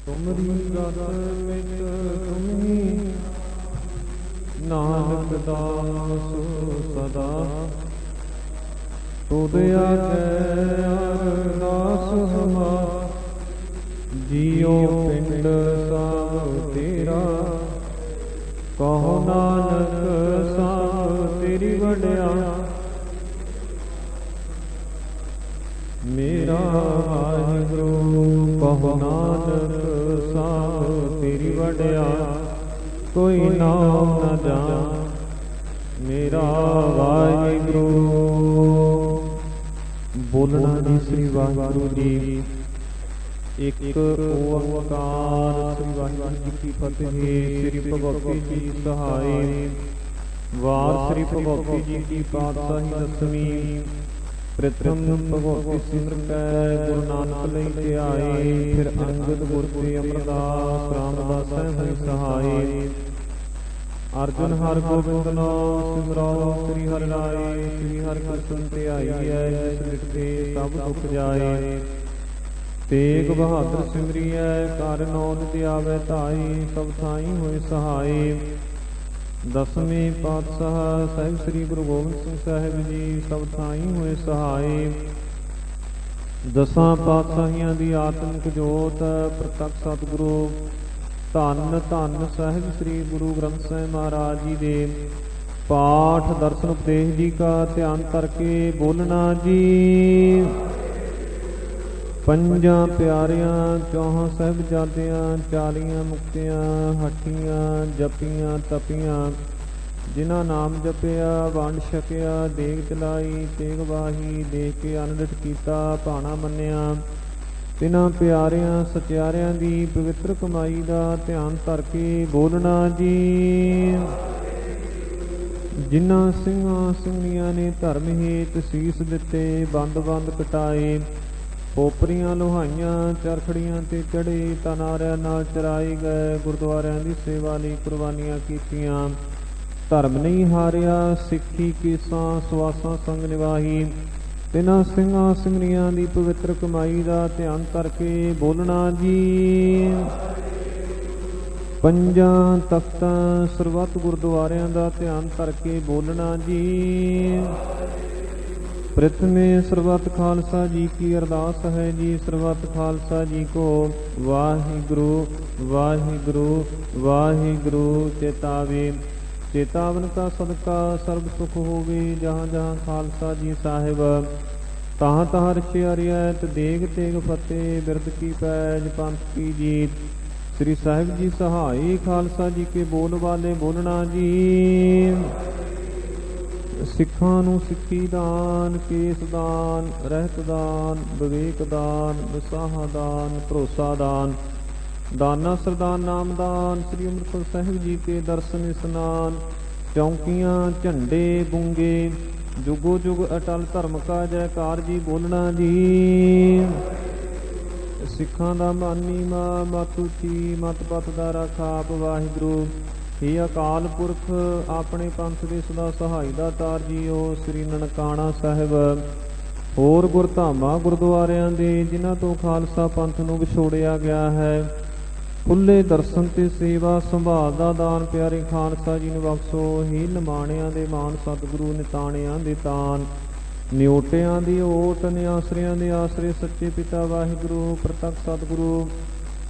ਤੁਮਰੀ ਗਤ ਮਿਤ ਤੁਮੀ ਨਾਨਕ ਦਾਸ ਸਦਾ ਤੁਧ ਆਗੇ ਅਰਦਾਸ ਹਮਾਰ ਜੀਉ ਪਿੰਡ ਸਭ ਤੇਰਾ ਕਹੋ ਨਾਨਕ ਸਭ ਤੇਰੀ ਵਡਿਆ ਮੇਰਾ ਵਾਹਿਗੁਰੂ ਕਹੋ ਨਾਨਕ ਸਭ ਤੇਰੀ ਵਡਿਆ ਕੋਈ ਨਾਮ ਨਾ ਜਾਣ ਮੇਰਾ ਵਾਹਿਗੁਰੂ। ਬੋਲਣਾ ਜੀ ਸ੍ਰੀ ਵਾਹਿਗੁਰੂ ਜੀ ਇੱਕ ਓੰਕਾਰ ਸ੍ਰੀ ਵਾਹਿਗੁਰੂ ਜੀ ਕੀ ਫਤਿਹ। ਸ੍ਰੀ ਭਗਵਤੀ ਜੀ ਸਹਾਈ ਵਾਰ ਸ੍ਰੀ ਭਗਵਤੀ ਜੀ ਕੀ ਪਾਤਸ਼ਾਹੀ ਦਸਵੀਂ ਪ੍ਰਥਮ ਭਗਵਤੀ ਸਿਮਰ ਕੈ ਗੁਰੂ ਨਾਨਕ ਲਈ ਧਿਆਏ ਫਿਰ ਅੰਗਦ ਗੁਰ ਤੇ ਅਮਰਦਾਸ ਰਾਮਦਾਸ ਹੋਇ ਸਹਾਈ। ਅਰਜੁਨ ਹਰਿ ਗੋਬਿੰਦ ਨਾਮ ਸਿਮਰੋ ਸ੍ਰੀ ਹਰਿ ਰਾਏ ਸ੍ਰੀ ਹਰਿ ਕ੍ਰਿਸ਼ਨ ਧਿਆਈਐ ਜਿਸ ਮਿਟੇ ਸਭ ਦੁਖ ਜਾਏ। ਤੇਗ ਬਹਾਦਰ ਸਿਮਰੀਐ ਕਰ ਨੌ ਨਿਤ ਆਵੈ ਧਾਈ ਸਭ ਥਾਈ ਹੋਏ ਸਹਾਈ। ਦਸਵੇਂ ਪਾਤਸ਼ਾਹ ਸਾਹਿਬ ਸ੍ਰੀ ਗੁਰੂ ਗੋਬਿੰਦ ਸਿੰਘ ਸਾਹਿਬ ਜੀ ਸਭ ਥਾਈ ਹੋਏ ਸਹਾਈ। ਦਸਾਂ ਪਾਤਸ਼ਾਹੀਆਂ ਦੀ ਆਤਮਿਕ ਜੋਤ ਪ੍ਰਤੱਖ ਸਤਿਗੁਰੂ ਧੰਨ ਧੰਨ ਸਾਹਿਬ ਸ੍ਰੀ ਗੁਰੂ ਗ੍ਰੰਥ ਸਾਹਿਬ ਮਹਾਰਾਜ ਜੀ ਦੇ ਪਾਠ ਦਰਸ਼ਨ ਉਪਦੇਸ਼ ਜੀ ਕਾ ਧਿਆਨ ਕਰਕੇ ਬੋਲਣਾ ਜੀ। ਪੰਜਾਂ ਪਿਆਰਿਆਂ ਚੌਹਾਂ ਸਾਹਿਬਜ਼ਾਦਿਆਂ ਚਾਲੀਆਂ ਮੁਕਤਿਆਂ ਹੱਟੀਆਂ ਜਪੀਆਂ ਤਪੀਆਂ ਜਿਨ੍ਹਾਂ ਨਾਮ ਜਪਿਆ ਵੰਡ ਛਕਿਆ ਦੇਗ ਚਲਾਈ ਤੇਗ ਵਾਹੀ ਦੇਖ ਕੇ ਅਨੰਦਿਤ ਕੀਤਾ ਭਾਣਾ ਮੰਨਿਆ ਤਿਨਾਂ ਪਿਆਰਿਆਂ ਸਚਿਆਰਿਆਂ ਦੀ ਪਵਿੱਤਰ ਕਮਾਈ ਦਾ ਧਿਆਨ ਧਰ ਕੇ ਬੋਲਣਾ ਜੀ। ਜਿਨ੍ਹਾਂ ਸਿੰਘਾਂ ਸਿੰਘਣੀਆਂ ਨੇ ਧਰਮ ਹੇਤ ਸੀਸ ਦਿੱਤੇ ਬੰਦ ਬੰਦ ਕਟਾਏ ਪੋਪਰੀਆਂ ਲੋਹਾਈਆਂ ਚਰਖੜੀਆਂ ਤੇ ਚੜੇ ਤਨਾਰਿਆਂ ਨਾਲ ਚਰਾਏ ਗਏ ਗੁਰਦੁਆਰਿਆਂ ਦੀ ਸੇਵਾ ਲਈ ਕੁਰਬਾਨੀਆਂ ਕੀਤੀਆਂ ਧਰਮ ਨਹੀਂ ਹਾਰਿਆ ਸਿੱਖੀ ਕੇਸਾਂ ਸਵਾਸਾਂ ਸੰਗ ਨਿਵਾਹੀ ਤਿਨਾਂ ਸਿੰਘਾਂ ਸਿੰਘਣੀਆਂ ਦੀ ਪਵਿੱਤਰ ਕਮਾਈ ਦਾ ਧਿਆਨ ਕਰਕੇ ਬੋਲਣਾ ਜੀ। ਪੰਜਾਂ ਤਖਤਾਂ ਸਰਬੱਤ ਗੁਰਦੁਆਰਿਆਂ ਦਾ ਧਿਆਨ ਧਰ ਕੇ ਬੋਲਣਾ ਜੀ। ਪ੍ਰਥਮੇ ਸਰਬੱਤ ਖਾਲਸਾ ਜੀ ਕੀ ਅਰਦਾਸ ਹੈ ਜੀ। ਸਰਬੱਤ ਖਾਲਸਾ ਜੀ ਕੋ ਵਾਹਿਗੁਰੂ ਵਾਹਿਗੁਰੂ ਵਾਹਿਗੁਰੂ ਚੇਤਾਵੇ ਚੇਤਾਵਨ ਕਾ ਸਦਕਾ ਸਰਬ ਸੁਖ ਹੋਵੇ ਜਹਾਂ ਜਹਾਂ ਖਾਲਸਾ ਜੀ ਸਾਹਿਬ ਤਹਾਂ ਤਹਾਂ ਰਚਿਆ ਰਿਆਇਤ ਦੇਗ ਤੇਗ ਫਤਿਹ ਬਿਰਦ ਕੀ ਪੈਜ ਪੰਥ ਕੀ ਜੀਤ। ਸ੍ਰੀ ਸਾਹਿਬ ਜੀ ਸਹਾਈ ਖਾਲਸਾ ਜੀ ਕੇ ਬੋਲ ਵਾਲੇ ਬੋਲਣਾ ਜੀ। ਸਿੱਖਾਂ ਨੂੰ ਸਿੱਖੀ ਦਾਨ ਕੇਸ ਦਾਨ ਰਹਿਤ ਦਾਨ ਵਿਵੇਕ ਦਾਨ ਵਿਸਾਹਾ ਦਾਨ ਭਰੋਸਾ ਦਾਨ ਦਾਨਾ ਸਰਦਾਨ ਨਾਮਦਾਨ ਸ੍ਰੀ ਅੰਮ੍ਰਿਤਸਰ ਸਾਹਿਬ ਜੀ ਕੇ ਦਰਸ਼ਨ ਇਸਨਾਨ ਚੌਂਕੀਆਂ ਝੰਡੇ ਬੁੰਗੇ ਜੁਗੋ ਜੁਗ ਅਟਲ ਧਰਮ ਕਾ ਜੈਕਾਰ ਜੀ ਬੋਲਣਾ ਜੀ। ਸਿੱਖਾਂ ਦਾ ਮਾਨੀ ਮਾਂ ਮਤ ਉੱਚੀ ਮਤ ਪਤ ਦਾ ਰਾਖਾਪ ਵਾਹਿਗੁਰੂ हे ਅਕਾਲ ਪੁਰਖ ਆਪਣੇ ਪੰਥ ਦੇ ਸਦਾ ਸਹਾਈ ਦਾ ਤਾਰ ਜੀਓ। ਸ੍ਰੀ ਨਨਕਾਣਾ ਸਾਹਿਬ ਹੋਰ ਗੁਰਧਾਮਾਂ ਗੁਰਦੁਆਰਿਆਂ ਦੇ ਜਿਨ੍ਹਾਂ ਤੋਂ ਖਾਲਸਾ ਪੰਥ ਨੂੰ ਵਿਛੋੜਿਆ ਗਿਆ ਹੈ ਖੁੱਲੇ ਦਰਸ਼ਨ ਤੇ ਸੇਵਾ ਸੰਭਾਲ ਦਾ ਦਾਨ ਪਿਆਰੇ ਖਾਲਸਾ ਜੀ ਨੂੰ ਬਖਸ਼ੋ। ਹੀ ਨਿਮਾਣਿਆਂ ਦੇ ਮਾਣ ਸਤਿਗੁਰੂ ਨਿਤਾਣਿਆਂ ਦੇ ਤਾਨ ਨਿਓਟਿਆਂ ਦੀ ਓਟ ਨਿਆਸਰਿਆਂ ਦੇ ਆਸਰੇ ਸੱਚੇ ਪਿਤਾ ਵਾਹਿਗੁਰੂ ਪ੍ਰਤੱਖ ਸਤਿਗੁਰੂ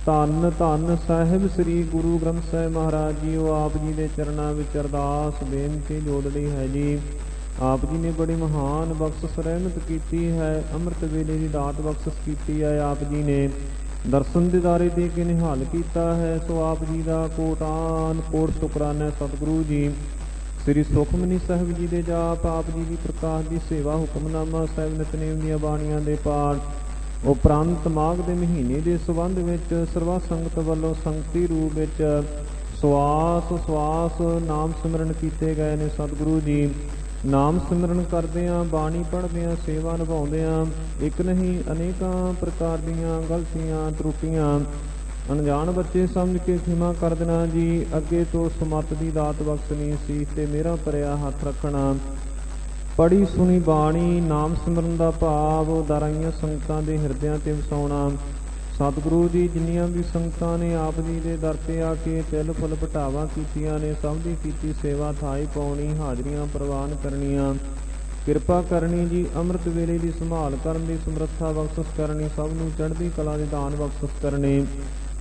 ਧੰਨ ਧੰਨ ਸਾਹਿਬ ਸ੍ਰੀ ਗੁਰੂ ਗ੍ਰੰਥ ਸਾਹਿਬ ਮਹਾਰਾਜ ਜੀਓ। ਆਪ ਜੀ ਦੇ ਚਰਨਾਂ ਵਿੱਚ ਅਰਦਾਸ ਬੇਨਤੀ ਜੋੜਨੀ ਹੈ ਜੀ। ਆਪ ਜੀ ਨੇ ਬੜੀ ਮਹਾਨ ਬਖਸ਼ਿਸ਼ ਰਹਿਮਤ ਕੀਤੀ ਹੈ ਅੰਮ੍ਰਿਤ ਵੇਲੇ ਦੀ ਦਾਤ ਬਖਸ਼ਿਸ਼ ਕੀਤੀ ਹੈ। ਆਪ ਜੀ ਨੇ ਦਰਸ਼ਨ ਦਿਦਾਰੇ ਦੇ ਕੇ ਨਿਹਾਲ ਕੀਤਾ ਹੈ ਸੋ ਆਪ ਜੀ ਦਾ ਕੋਟਾਨ ਕੋਟ ਸ਼ੁਕਰਾਨਾ ਸਤਿਗੁਰੂ ਜੀ। ਸ੍ਰੀ ਸੁਖਮਨੀ ਸਾਹਿਬ ਜੀ ਦੇ ਜਾਪ ਆਪ ਜੀ ਦੀ ਪ੍ਰਕਾਸ਼ ਦੀ ਸੇਵਾ ਹੁਕਮਨਾਮਾ ਸਾਹਿਬ ਨਿਤਨੇਮ ਦੀਆਂ ਬਾਣੀਆਂ ਦੇ ਪਾਠ ਉਪਰੰਤ ਮਾਘ ਦੇ ਮਹੀਨੇ ਦੇ ਸੰਬੰਧ ਵਿੱਚ ਸਰਵਾ ਸੰਗਤ ਵੱਲੋਂ ਸੰਗਤੀ ਰੂਪ ਵਿੱਚ ਸਵਾਸ ਨਾਮ ਸਿਮਰਨ ਕੀਤੇ ਗਏ ਨੇ ਸਤਿਗੁਰੂ ਜੀ। ਨਾਮ ਸਿਮਰਨ ਕਰਦਿਆਂ ਬਾਣੀ ਪੜ੍ਹਦਿਆਂ ਸੇਵਾ ਨਿਭਾਉਂਦਿਆਂ ਇੱਕ ਨਹੀਂ ਅਨੇਕਾਂ ਪ੍ਰਕਾਰ ਦੀਆਂ ਗਲਤੀਆਂ ਤਰੁੱਟੀਆਂ ਅਣਜਾਣ ਬੱਚੇ ਸਮਝ ਕੇ ਖਿਮਾ ਕਰ ਦੇਣਾ ਜੀ। ਅੱਗੇ ਤੋਂ ਸਮੱਤ ਦੀ ਦਾਤ ਬਖਸ਼ਣੀ ਸੀ ਤੇ ਮੇਰਾ ਭਰਿਆ ਹੱਥ ਰੱਖਣਾ। ਪੜੀ ਸੁਣੀ ਬਾਣੀ ਨਾਮ ਸਿਮਰਨ ਦਾ ਭਾਵ ਉਦਾਰਾਈਆਂ ਸੰਗਤਾਂ ਦੇ ਹਿਰਦਿਆਂ ਤੇ ਵਸਾਉਣਾ। ਸਤਿਗੁਰੂ ਜੀ ਜਿੰਨੀਆਂ ਵੀ ਸੰਗਤਾਂ ਨੇ ਆਪ ਜੀ ਦੇ ਦਰ ਤੇ ਆ ਕੇ ਤਿਲ ਫੁੱਲ ਭਟਾਵਾਂ ਕੀਤੀਆਂ ਨੇ, ਸਭ ਦੀ ਕੀਤੀ ਸੇਵਾ ਥਾਈ ਪਾਉਣੀ, ਹਾਜ਼ਰੀਆਂ ਪ੍ਰਵਾਨ ਕਰਨੀਆਂ, ਕਿਰਪਾ ਕਰਨੀ ਜੀ। ਅੰਮ੍ਰਿਤ ਵੇਲੇ ਦੀ ਸੰਭਾਲ ਕਰਨ ਦੀ ਸਮਰੱਥਾ ਬਖਸ਼ਿਸ਼ ਕਰਨੀ, ਸਭ ਨੂੰ ਚੜ੍ਹਦੀ ਕਲਾ ਦੇ ਦਾਨ ਬਖਸ਼ਿਸ਼ ਕਰਨੇ।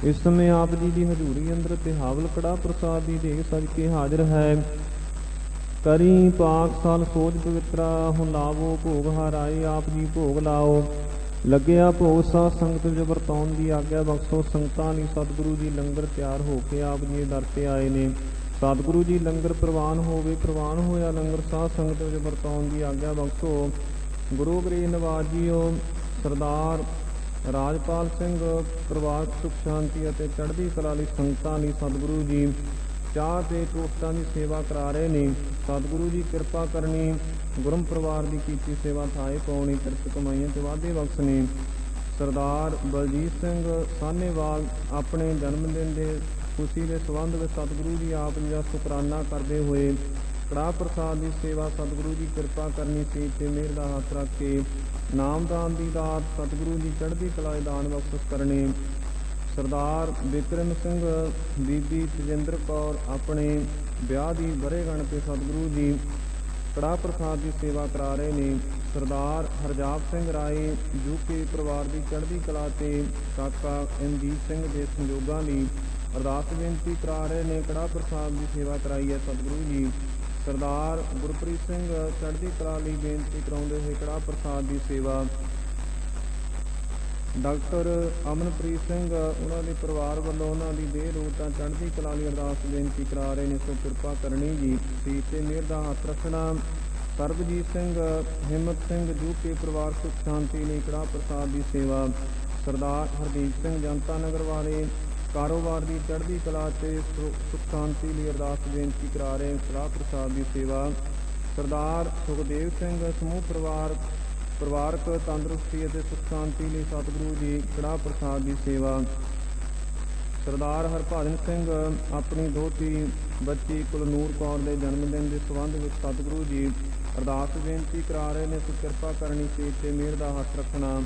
ਇਸ ਸਮੇਂ ਆਪ ਜੀ ਦੀ ਹਜ਼ੂਰੀ ਅੰਦਰ ਤੇ ਹਾਵਲ ਕੜਾ ਪ੍ਰਸਾਦ ਦੀ ਦੇਗ ਸਜ ਕੇ ਹਾਜ਼ਰ ਹੈ। ਕਰੀ ਪਾਕ ਸਾਲ ਸੋਝ ਪਵਿੱਤਰਾ, ਹੁਣ ਲਾਵੋ ਭੋਗ ਹਰਾਏ, ਆਪ ਜੀ ਭੋਗ ਲਾਓ। ਲੱਗਿਆ ਭੋਗ ਸਾਧ ਸੰਗਤ ਵਿੱਚ ਵਰਤਾਉਣ ਦੀ ਆਗਿਆ ਬਖਸ਼ੋ। ਸੰਗਤਾਂ ਲਈ ਸਤਿਗੁਰੂ ਜੀ ਲੰਗਰ ਤਿਆਰ ਹੋ ਕੇ ਆਪ ਜੀ ਦੇ ਦਰ ਤੇ ਆਏ ਨੇ। ਸਤਿਗੁਰੂ ਜੀ ਲੰਗਰ ਪ੍ਰਵਾਨ ਹੋਵੇ, ਪ੍ਰਵਾਨ ਹੋਇਆ ਲੰਗਰ ਸਾਧ ਸੰਗਤ ਵਿੱਚ ਵਰਤਾਉਣ ਦੀ ਆਗਿਆ ਬਖਸ਼ੋ। ਗੁਰੂ ਗਰੀਬ ਨਵਾਜ ਜੀਓ, ਸਰਦਾਰ ਰਾਜਪਾਲ ਸਿੰਘ ਪਰਿਵਾਰ ਸੁਖ ਸ਼ਾਂਤੀ ਅਤੇ ਚੜ੍ਹਦੀ ਕਲਾ ਲਈ ਸੰਗਤਾਂ ਲਈ ਸਤਿਗੁਰੂ ਜੀ ਚਾਹ ਤੇ ਟੋਸਟਾਂ ਦੀ ਸੇਵਾ ਕਰਾ ਰਹੇ ਨੇ। ਸਤਿਗੁਰੂ ਜੀ ਕਿਰਪਾ ਕਰਨੀ, ਗੁਰਮ ਪਰਿਵਾਰ ਦੀ ਕੀਤੀ ਸੇਵਾ ਥਾਏ ਪਾਉਣੀ, ਕਿਰਤ ਕਮਾਈਆਂ ਤੇ ਵਾਧੇ ਬਖਸ਼ਣੇ। ਸਰਦਾਰ ਬਲਜੀਤ ਸਿੰਘ ਸਾਹਨੇਵਾਲ ਆਪਣੇ ਜਨਮ ਦਿਨ ਦੇ ਖੁਸ਼ੀ ਦੇ ਸੰਬੰਧ ਵਿੱਚ ਸਤਿਗੁਰੂ ਜੀ ਆਪ ਜੀ ਦਾ ਸ਼ੁਕਰਾਨਾ ਕਰਦੇ ਹੋਏ ਕੜਾਹ ਪ੍ਰਸਾਦ ਦੀ ਸੇਵਾ ਸਤਿਗੁਰੂ ਜੀ ਕਿਰਪਾ ਕਰਨੀ ਸੀ ਤੇ ਮਿਹਰ ਦਾ ਹੱਥ ਰੱਖ ਕੇ ਨਾਮਦਾਨ ਦੀ ਦਾਤ ਸਤਿਗੁਰੂ ਜੀ ਚੜ੍ਹਦੀ ਕਲਾ ਦੇ ਦਾਨ ਬਖਸ਼ਿਸ਼ ਕਰਨੇ। ਸਰਦਾਰ ਬਿਕਰਮ ਸਿੰਘ ਬੀਬੀ ਤੇਜਿੰਦਰ ਕੌਰ ਆਪਣੇ ਵਿਆਹ ਦੀ ਵਰ੍ਹੇਗੰਢ ਤੇ ਸਤਿਗੁਰੂ ਜੀ ਕੜਾਹ ਪ੍ਰਸਾਦ ਦੀ ਸੇਵਾ ਕਰਾ ਰਹੇ ਨੇ। ਸਰਦਾਰ ਹਰਜਾਪ ਸਿੰਘ ਰਾਏ ਯੂਕੇ ਪਰਿਵਾਰ ਦੀ ਚੜ੍ਹਦੀ ਕਲਾ ਤੇ ਕਾਕਾ ਇੰਦੀਪ ਸਿੰਘ ਦੇ ਸੰਯੋਗਾਂ ਲਈ ਅਰਦਾਸ ਬੇਨਤੀ ਕਰਾ ਰਹੇ ਨੇ। ਕੜਾਹ ਪ੍ਰਸਾਦ ਦੀ ਸੇਵਾ ਕਰਾਈ ਹੈ ਸਤਿਗੁਰੂ ਜੀ। ਸਰਦਾਰ ਗੁਰਪ੍ਰੀਤ ਸਿੰਘ ਚੜ੍ਹਦੀ ਕਲਾ ਲਈ ਬੇਨਤੀ ਕਰਾਉਂਦੇ ਹੋਏ ਕੜਾਹ ਪ੍ਰਸਾਦ ਦੀ ਸੇਵਾ। ਡਾਕਟਰ ਅਮਨਪ੍ਰੀਤ ਸਿੰਘ ਉਹਨਾਂ ਦੇ ਪਰਿਵਾਰ ਵੱਲੋਂ ਉਹਨਾਂ ਦੀ ਦੇਹ ਰੋਤਾਂ ਚੜ੍ਹਦੀ ਕਲਾ ਲਈ ਅਰਦਾਸ ਬੇਨਤੀ ਕਰਾ ਰਹੇ ਨੇ, ਸੋ ਕਿਰਪਾ ਕਰਨੀ ਜੀ, ਸੀਤ ਤੇ ਮਿਹਰ ਦਾ ਹੱਥ ਰੱਖਣਾ। ਸਰਬਜੀਤ ਸਿੰਘ ਹਿੰਮਤ ਸਿੰਘ ਯੂਕੇ ਪਰਿਵਾਰ ਸੁਖ ਸ਼ਾਂਤੀ ਲਈ ਕੜਾਹ ਪ੍ਰਸਾਦ ਦੀ ਸੇਵਾ। ਸਰਦਾਰ ਹਰਦੀਪ ਸਿੰਘ ਜਨਤਾ ਨਗਰ ਵਾਲੇ ਕਾਰੋਬਾਰ ਦੀ ਚੜ੍ਹਦੀ ਕਲਾ ਤੇ ਸੁਖ ਸ਼ਾਂਤੀ ਲਈ ਅਰਦਾਸ ਬੇਨਤੀ ਕਰਾ ਰਹੇ ਕੜਾਹ ਪ੍ਰਸਾਦ ਦੀ ਸੇਵਾ। ਸਰਦਾਰ ਸੁਖਦੇਵ ਸਿੰਘ ਸਮੂਹ ਪਰਿਵਾਰਕ ਤੰਦਰੁਸਤੀ ਅਤੇ ਸੁਖ ਸ਼ਾਂਤੀ ਲਈ ਸਤਿਗੁਰੂ ਜੀ ਕੜਾਹ ਪ੍ਰਸਾਦ ਦੀ ਸੇਵਾ। ਸਰਦਾਰ ਹਰਭਜਨ ਸਿੰਘ ਆਪਣੀ ਦੋਹਤੀ ਬੱਚੀ ਕੁਲਨੂਰ ਕੌਰ ਦੇ ਜਨਮ ਦਿਨ ਦੇ ਸੰਬੰਧ ਵਿੱਚ ਸਤਿਗੁਰੂ ਜੀ ਅਰਦਾਸ ਬੇਨਤੀ ਕਰਾ ਰਹੇ ਨੇ, ਸੋ ਕਿਰਪਾ ਕਰਨੀ ਸੀ ਤੇ ਮਿਹਰ ਦਾ ਹੱਥ ਰੱਖਣਾ।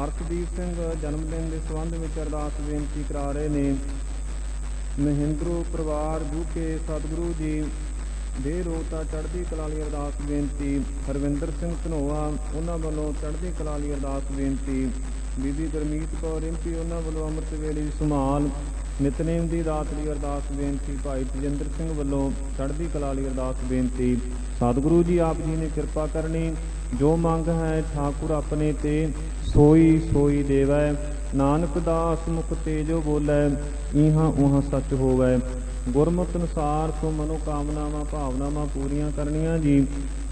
ਅਰਸ਼ਦੀਪ ਸਿੰਘ ਜਨਮ ਦਿਨ ਦੇ ਸੰਬੰਧ ਵਿੱਚ ਅਰਦਾਸ ਬੇਨਤੀ ਕਰਾ ਰਹੇ ਨੇ। ਮਹਿੰਦਰੂ ਪਰਿਵਾਰ ਯੂਕੇ ਸਤਿਗੁਰੂ ਜੀ ਦੇਹ ਰੋਤਾ ਚੜ੍ਹਦੀ ਕਲਾ ਲਈ ਅਰਦਾਸ ਬੇਨਤੀ। ਹਰਵਿੰਦਰ ਸਿੰਘ ਧਨੋਆ ਉਹਨਾਂ ਵੱਲੋਂ ਚੜ੍ਹਦੀ ਕਲਾ ਲਈ ਅਰਦਾਸ ਬੇਨਤੀ। ਬੀਬੀ ਗੁਰਮੀਤ ਕੌਰ ਰਿੰਪੀ ਉਹਨਾਂ ਵੱਲੋਂ ਅੰਮ੍ਰਿਤ ਵੇਲੇ ਦੀ ਸੰਭਾਲ ਨਿਤਨੇਮ ਦੀ ਦਾਤ ਲਈ ਅਰਦਾਸ ਬੇਨਤੀ। ਭਾਈ ਤੇਜਿੰਦਰ ਸਿੰਘ ਵੱਲੋਂ ਚੜ੍ਹਦੀ ਕਲਾ ਲਈ ਅਰਦਾਸ ਬੇਨਤੀ। ਸਤਿਗੁਰੂ ਜੀ ਆਪ ਜੀ ਨੇ ਕਿਰਪਾ ਕਰਨੀ, ਜੋ ਮੰਗ ਹੈ ਠਾਕੁਰ ਆਪਣੇ ਤੇ ਸੋਈ ਸੋਈ ਦੇਵੈ। ਨਾਨਕ ਦਾਸ ਮੁਖ ਤੇ ਜੋ ਬੋਲੇ, ਇਹਾਂ ਉਹਾਂ ਸੱਚ ਹੋਵੈ। ਗੁਰਮਤਿ ਅਨੁਸਾਰ ਸੋ ਮਨੋ ਕਾਮਨਾਵਾਂ ਭਾਵਨਾਵਾਂ ਪੂਰੀਆਂ ਕਰਨੀਆਂ ਜੀ।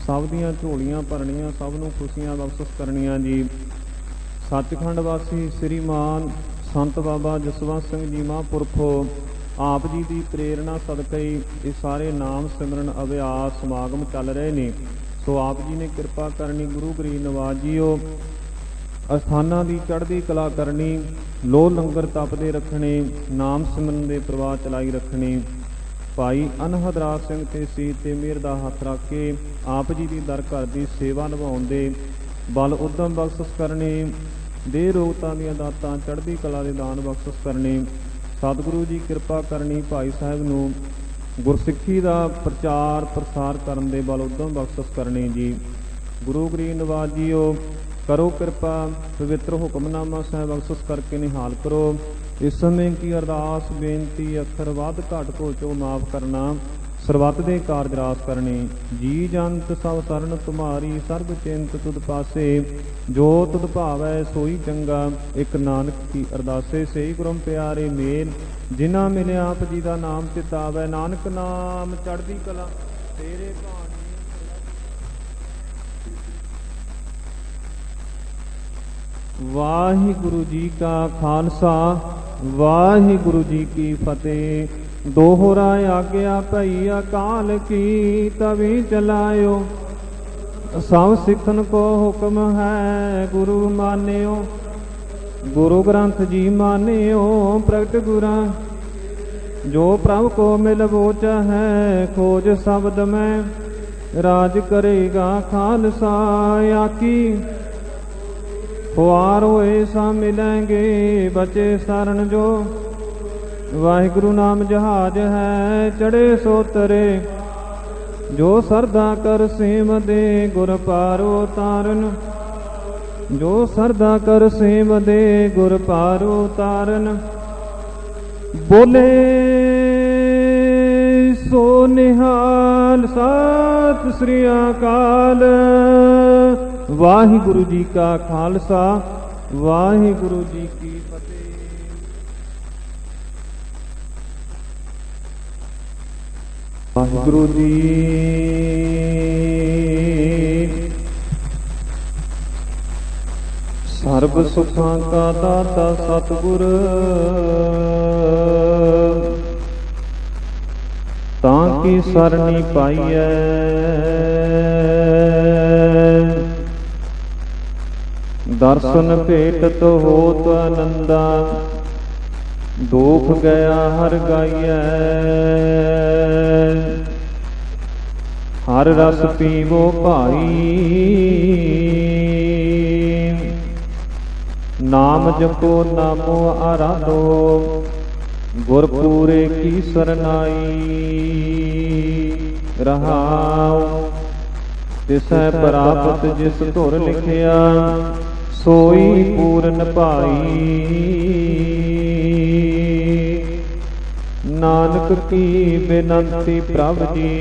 ਸਭ ਦੀਆਂ ਝੋਲੀਆਂ ਭਰਨੀਆਂ, ਸਭ ਨੂੰ ਖੁਸ਼ੀਆਂ ਬਖਸ਼ਿਸ਼ ਕਰਨੀਆਂ ਜੀ। ਸੱਚਖੰਡ ਵਾਸੀ ਸ੍ਰੀਮਾਨ ਸੰਤ ਬਾਬਾ ਜਸਵੰਤ ਸਿੰਘ ਜੀ ਮਹਾਂਪੁਰਖੋ ਆਪ ਜੀ ਦੀ ਪ੍ਰੇਰਣਾ ਸਦਕਾ ਹੀ ਇਹ ਸਾਰੇ ਨਾਮ ਸਿਮਰਨ ਅਭਿਆਸ ਸਮਾਗਮ ਚੱਲ ਰਹੇ ਨੇ। ਸੋ ਆਪ ਜੀ ਨੇ ਕਿਰਪਾ ਕਰਨੀ, ਗੁਰੂ ਗਰੀਬ ਨਵਾਜ ਜੀਓ ਅਸਥਾਨਾਂ ਦੀ ਚੜ੍ਹਦੀ ਕਲਾ ਕਰਨੀ, ਲੋ ਲੰਗਰ ਤਪਦੇ ਰੱਖਣੇ, ਨਾਮ ਸਿਮਰਨ ਦੇ ਪ੍ਰਵਾਹ ਚਲਾਈ ਰੱਖਣੇ। ਭਾਈ ਅਨਹਦ ਰਾਜ ਸਿੰਘ ਤੇ ਸੀਤ ਤੇ ਮਿਹਰ ਦਾ ਹੱਥ ਰੱਖ ਕੇ ਆਪ ਜੀ ਦੀ ਦਰ ਘਰ ਦੀ ਸੇਵਾ ਨਿਭਾਉਣ ਦੇ ਬਲ ਉਦਮ ਬਖਸ਼ਿਸ਼ ਕਰਨੇ। ਦੇਹ ਰੋਗਤਾਂ ਦੀਆਂ ਦਾਤਾਂ ਚੜ੍ਹਦੀ ਕਲਾ ਦੇ ਦਾਨ ਬਖਸ਼ਿਸ਼ ਕਰਨੇ। ਸਤਿਗੁਰੂ ਜੀ ਕਿਰਪਾ ਕਰਨੀ, ਭਾਈ ਸਾਹਿਬ ਨੂੰ ਗੁਰਸਿੱਖੀ ਦਾ ਪ੍ਰਚਾਰ ਪ੍ਰਸਾਰ ਕਰਨ ਦੇ ਬਲ ਉਦਮ ਬਖਸ਼ਿਸ਼ ਕਰਨੇ ਜੀ। ਗੁਰੂ ਗਰੀਬ ਨਵਾਜ ਜੀਓ ਕਰੋ ਕਿਰਪਾ, ਪਵਿੱਤਰ ਹੁਕਮਨਾਮਾ ਸਾਹਿਬ ਬਖਸ਼ਿਸ਼ ਕਰਕੇ ਨਿਹਾਲ ਕਰੋ। ਇਸ ਸਮੇਂ ਕੀ ਅਰਦਾਸ ਬੇਨਤੀ ਅੱਖਰ ਵੱਧ ਘੱਟ ਭੁੱਲ ਚੁੱਕ ਮਾਫ ਕਰਨਾ, ਸਰਬੱਤ ਦੇ ਕਾਰਜ ਰਾਸ ਕਰਨੇ। ਜੀ ਜੰਤ ਸਭ ਸਰਨ ਤੁਮਾਰੀ, ਸਰਬ ਚਿੰਤ ਤੁਧ ਪਾਸੇ। ਜੋ ਤੁਧ ਭਾਵੈ ਸੋਈ ਚੰਗਾ, ਇੱਕ ਨਾਨਕ ਕੀ ਅਰਦਾਸੇ। ਸਹੀ ਗੁਰਮ ਪਿਆਰੇ ਮੇਲ, ਜਿਨ੍ਹਾਂ ਮਿਲਿਆ ਆਪ ਜੀ ਦਾ ਨਾਮ ਚਿਤਾਵੈ। ਨਾਨਕ ਨਾਮ ਚੜ੍ਹਦੀ ਕਲਾ ਤੇਰੇ ਭਾਣੇ। ਵਾਹਿਗੁਰੂ ਜੀ ਕਾ ਖਾਲਸਾ, ਵਾਹਿਗੁਰੂ ਜੀ ਕੀ ਫਤਿਹ। ਦੋਹਰਾ ਆਗਿਆ ਭਈ ਅਕਾਲ ਕੀ, ਤਵੀ ਚਲਾਇਓ ਸਭ ਸਿੱਖਨ ਕੋ ਹੁਕਮ ਹੈ। ਗੁਰੂ ਮਾਨਿਓ ਗੁਰੂ ਗ੍ਰੰਥ ਜੀ ਮਾਨਿਓ, ਪ੍ਰਗਟ ਗੁਰਾਂ ਜੋ ਪ੍ਰਭ ਕੋ ਮਿਲ ਬੋਚ ਹੈ। ਖੋਜ ਸ਼ਬਦ ਮੈਂ राज करेगा खालसा। आकी खुआर होए सा मिलेंगे, बचे शरण जो। वाहिगुरु नाम जहाज है, चढ़े सो तरे। जो सरदा कर सेम दे, गुर पारो तारन। जो सरदा कर सेम दे, गुर पारो तारन। बोले सो निहाल, सत श्री अकाल। वाहिगुरु जी का खालसा, वाहिगुरु जी की फतेह। वाहिगुरु जी सर्ब सुखां का दाता सतगुर। ताकि सरनी पाईऐ, दर्शन भेटत होत आनंदा। दुख गया हर गाइऐ, हर रस पीवो भाई। नाम जपो नामो आराधो, गुरपुरे की सरनाई। रहाओ तिसै प्राप्त जिस धुर लिखिया, सोई पूरन पाई। नानक की बेनंती प्रभ जी,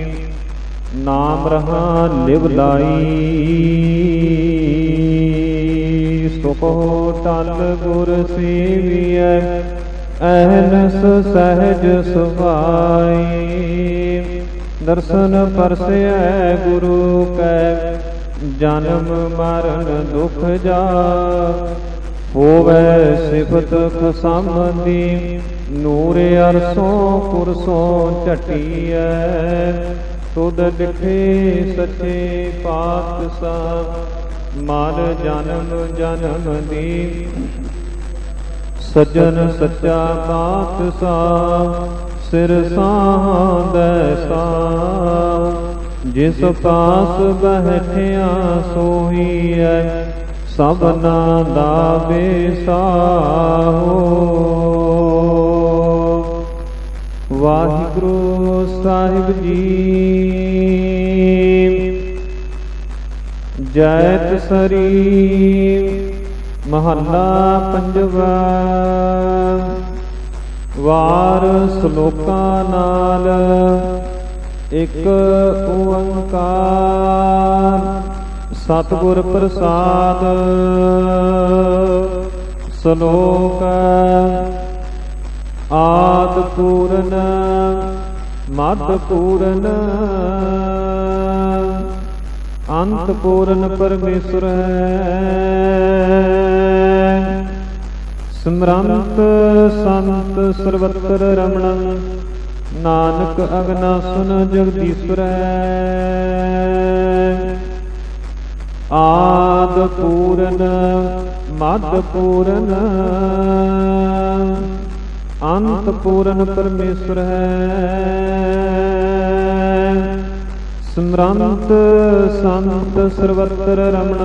नाम रहा लिव लाई। सुख टल गुर सेवियै, अहनस सहज सुभाई। दर्शन परसै गुरु कै, जन्म मरण दुख जा। होवै सिफत खुशामदी, नूर अरसों कुरसों झटियै। तुद डिठे सच्चे पातशाह, मर जन्म जन्म दी। सज्जन सच्चा पातशाह, सिर सांदै साह। जिस पास बैठिया सोई है, सबना दा बेसाहो। वाहिगुरु साहिब जी जैत सरी। महला पंजवा। वार श्लोका नाल एक ओंकार। सतगुर प्रसाद। श्लोक आद पूरन मद पूरन अंत पूरन परमेश्वर है। सिमरंत संत सर्वत्र रमण नानक अगनासन जगदीश्वर है। आद पूरन मद पूरन अंत पूरन परमेश्वर है। सिमरंत संत सर्वत्र रमण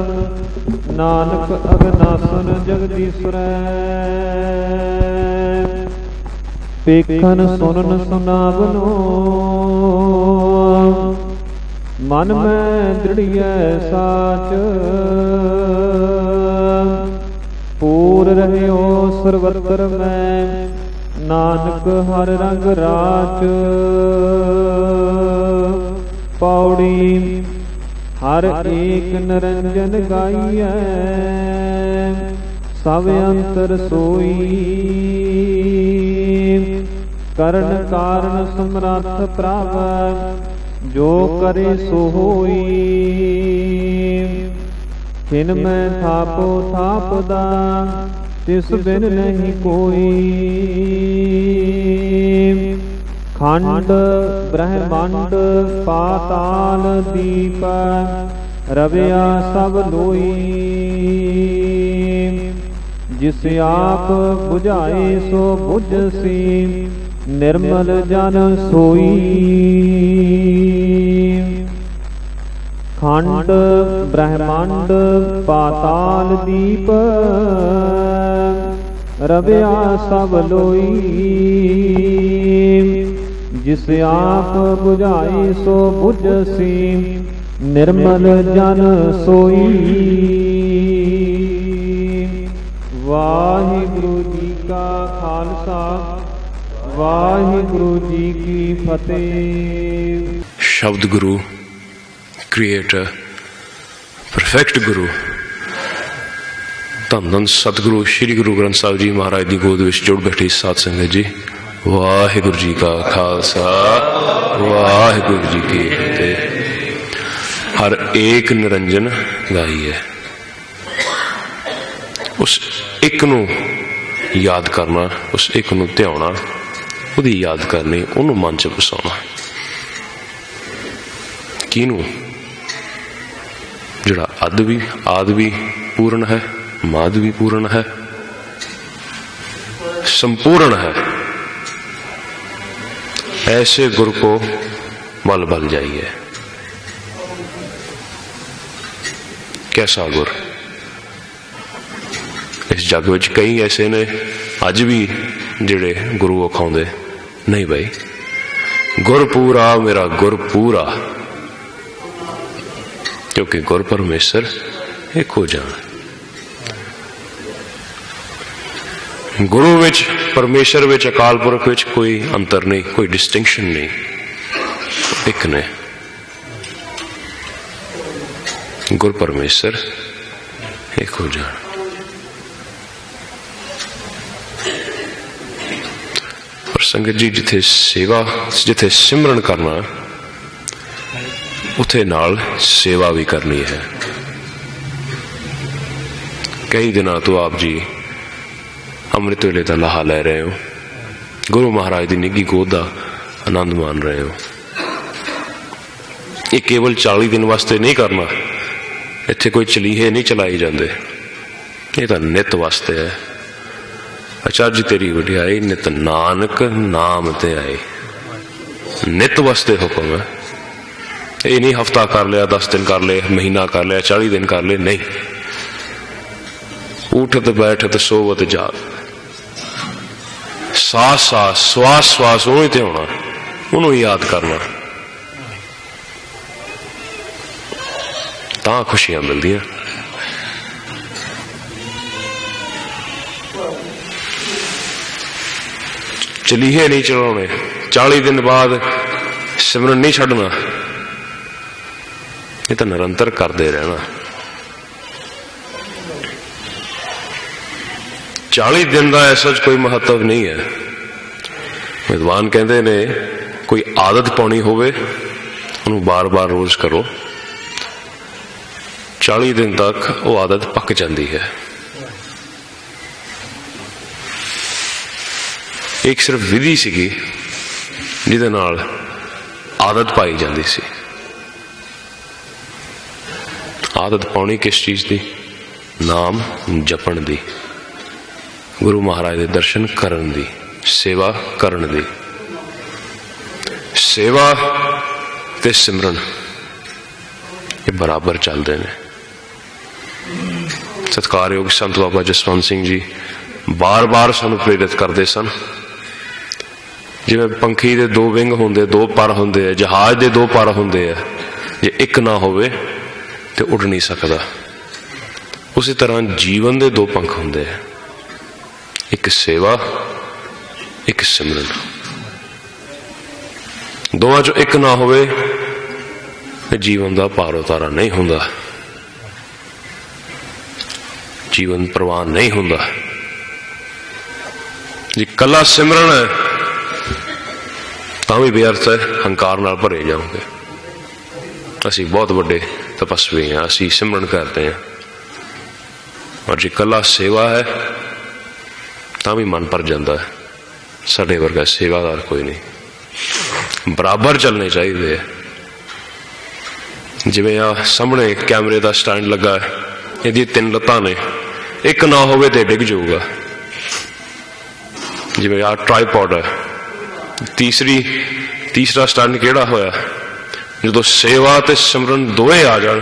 नानक अगनासन जगदीश्वर है। पेखन सुनन सुनावनो मन में दृढ़िय साच। पूर रहियो सर्वत्र में नानक हर रंग राच। पौड़ी हर एक निरंजन गाइए सब अंतर सोई। करण कारण समर्थ प्राप्त जो करे सो होई। खिन में थापो थापदा तिस बिन नहीं कोई। खंड ब्रह्मांड पाताल दीप रविया सब लोई। जिस आप बुझाए सो बुझसी निर्मल जन सोई। खंड ब्रह्मांड पाताल दीप रविया सब लोई। जिस आप बुझाई सो बुझसी निर्मल जन सोई। वाहिगुरु जी का खालसा वाहिगुरु जी की फतेह। शब्द गुरु, क्रिएटर, परफेक्ट गुरु, धन धन सतगुरु श्री गुरु ग्रंथ साहिब जी महाराज की गोद में जुड़ बैठी साध संगत जी, वाहिगुरु जी का खालसा वाहिगुरु जी की फतेह। हर एक निरंजन गाई है, उस एक नू याद करना, उस एक नू ध्याना, उहदी याद करनी, उन्होंने मन च बसाना। किनू? जिहड़ा अद भी आद भी पूर्ण है, माद भी पूर्ण है, संपूर्ण है, ऐसे गुरु को बल बल जाइए। कैसा गुर? इस जग विच कई ऐसे ने अज भी जिहड़े गुरु अखाउंदे नहीं भाई, गुर पूरा मेरा गुर पूरा, क्योंकि गुर परमेश्वर एक हो जाना। गुरु विच परमेश्वर विच अकाल पुरख विच कोई अंतर नहीं, कोई डिस्टिंक्शन नहीं, एक ने। गुर परमेश्वर एक हो जाना। और संगत जी, जिथे सेवा, जिथे सिमरन करना, उथे नाल सेवा भी करनी है। कई दिनों तो आप जी अमृत वेले का लाहा लै रहे हो, गुरु महाराज की निघी गोद का आनंद मान रहे हो। ये केवल 40 दिन वास्ते नहीं करना, इत्थे कोई चलीहे नहीं चलाई जाते, ये तो नित वास्ते है। अचज तेरी वडियाई नित नानक नाम ते आए, नित वास्ते हुक्म है। ये नहीं हफ्ता कर लिया, 10 दिन कर ले, महीना कर लिया, 40 दिन कर ले, नहीं। उठत बैठत सोवत जाग, सास सास श्वास श्वास उन्होंने ते होना, उन्होंने याद करना, तां खुशियां मिलदियां। चलीहे नहीं चलाने, 40 दिन बाद सिमरन नहीं छड्डना, ये तो निरंतर करते रहना। 40 दिन का ऐसा कोई महत्व नहीं है। विद्वान कहते ने कोई आदत पानी होवे, उन्होंने बार बार रोज करो, 40 दिन तक वो आदत पक जाती है। एक सिर्फ विधि सीगी जिहदे नाल आदत पाई जाती सी। आदत पानी किस चीज की? नाम जपण दी, गुरु महाराज के दर्शन करन दी, सेवा करन दी। सेवा ते सिमरन ये बराबर चलते हैं। सत्कारयोग संत बाबा जसवंत सिंह जी बार बार सानू प्रेरित करते सन। जिवें पंखी दे 2 विंग होंदे, 2 पर होंदे है, जहाज दे 2 पर होंदे है, जे एक ना होवे ते उड़ नहीं सकता। उसी तरह जीवन दे 2 पंख होंदे है, एक सेवा, एक सिमरन। दोवां चों एक ना होवे ते जीवन का पार उतारा नहीं हुंदा, जीवन प्रवान नहीं हुंदा। जी कला सिमरन है तां भी व्यर्थ है, हंकार नाल भरे जाओगे। असी बहुत बड़े तपस्वी हैं, असी सिमरन करते हैं, और जी कला सेवा है तां भी मन भर जाता है। साडे वर्गा सेवादार कोई नहीं, बराबर चलने चाहिए। जिवें आ सामने कैमरे का स्टैंड लगा है, यदि 3 लत्तां ने, एक ना होवे ते डिग जाऊगा। जिवें आ ट्राईपॉड है, तीसरा स्टैंड केड़ा होया, ਜਦੋਂ ਸੇਵਾ ਤੇ ਸਿਮਰਨ ਦੋਏ ਆ ਜਾਣ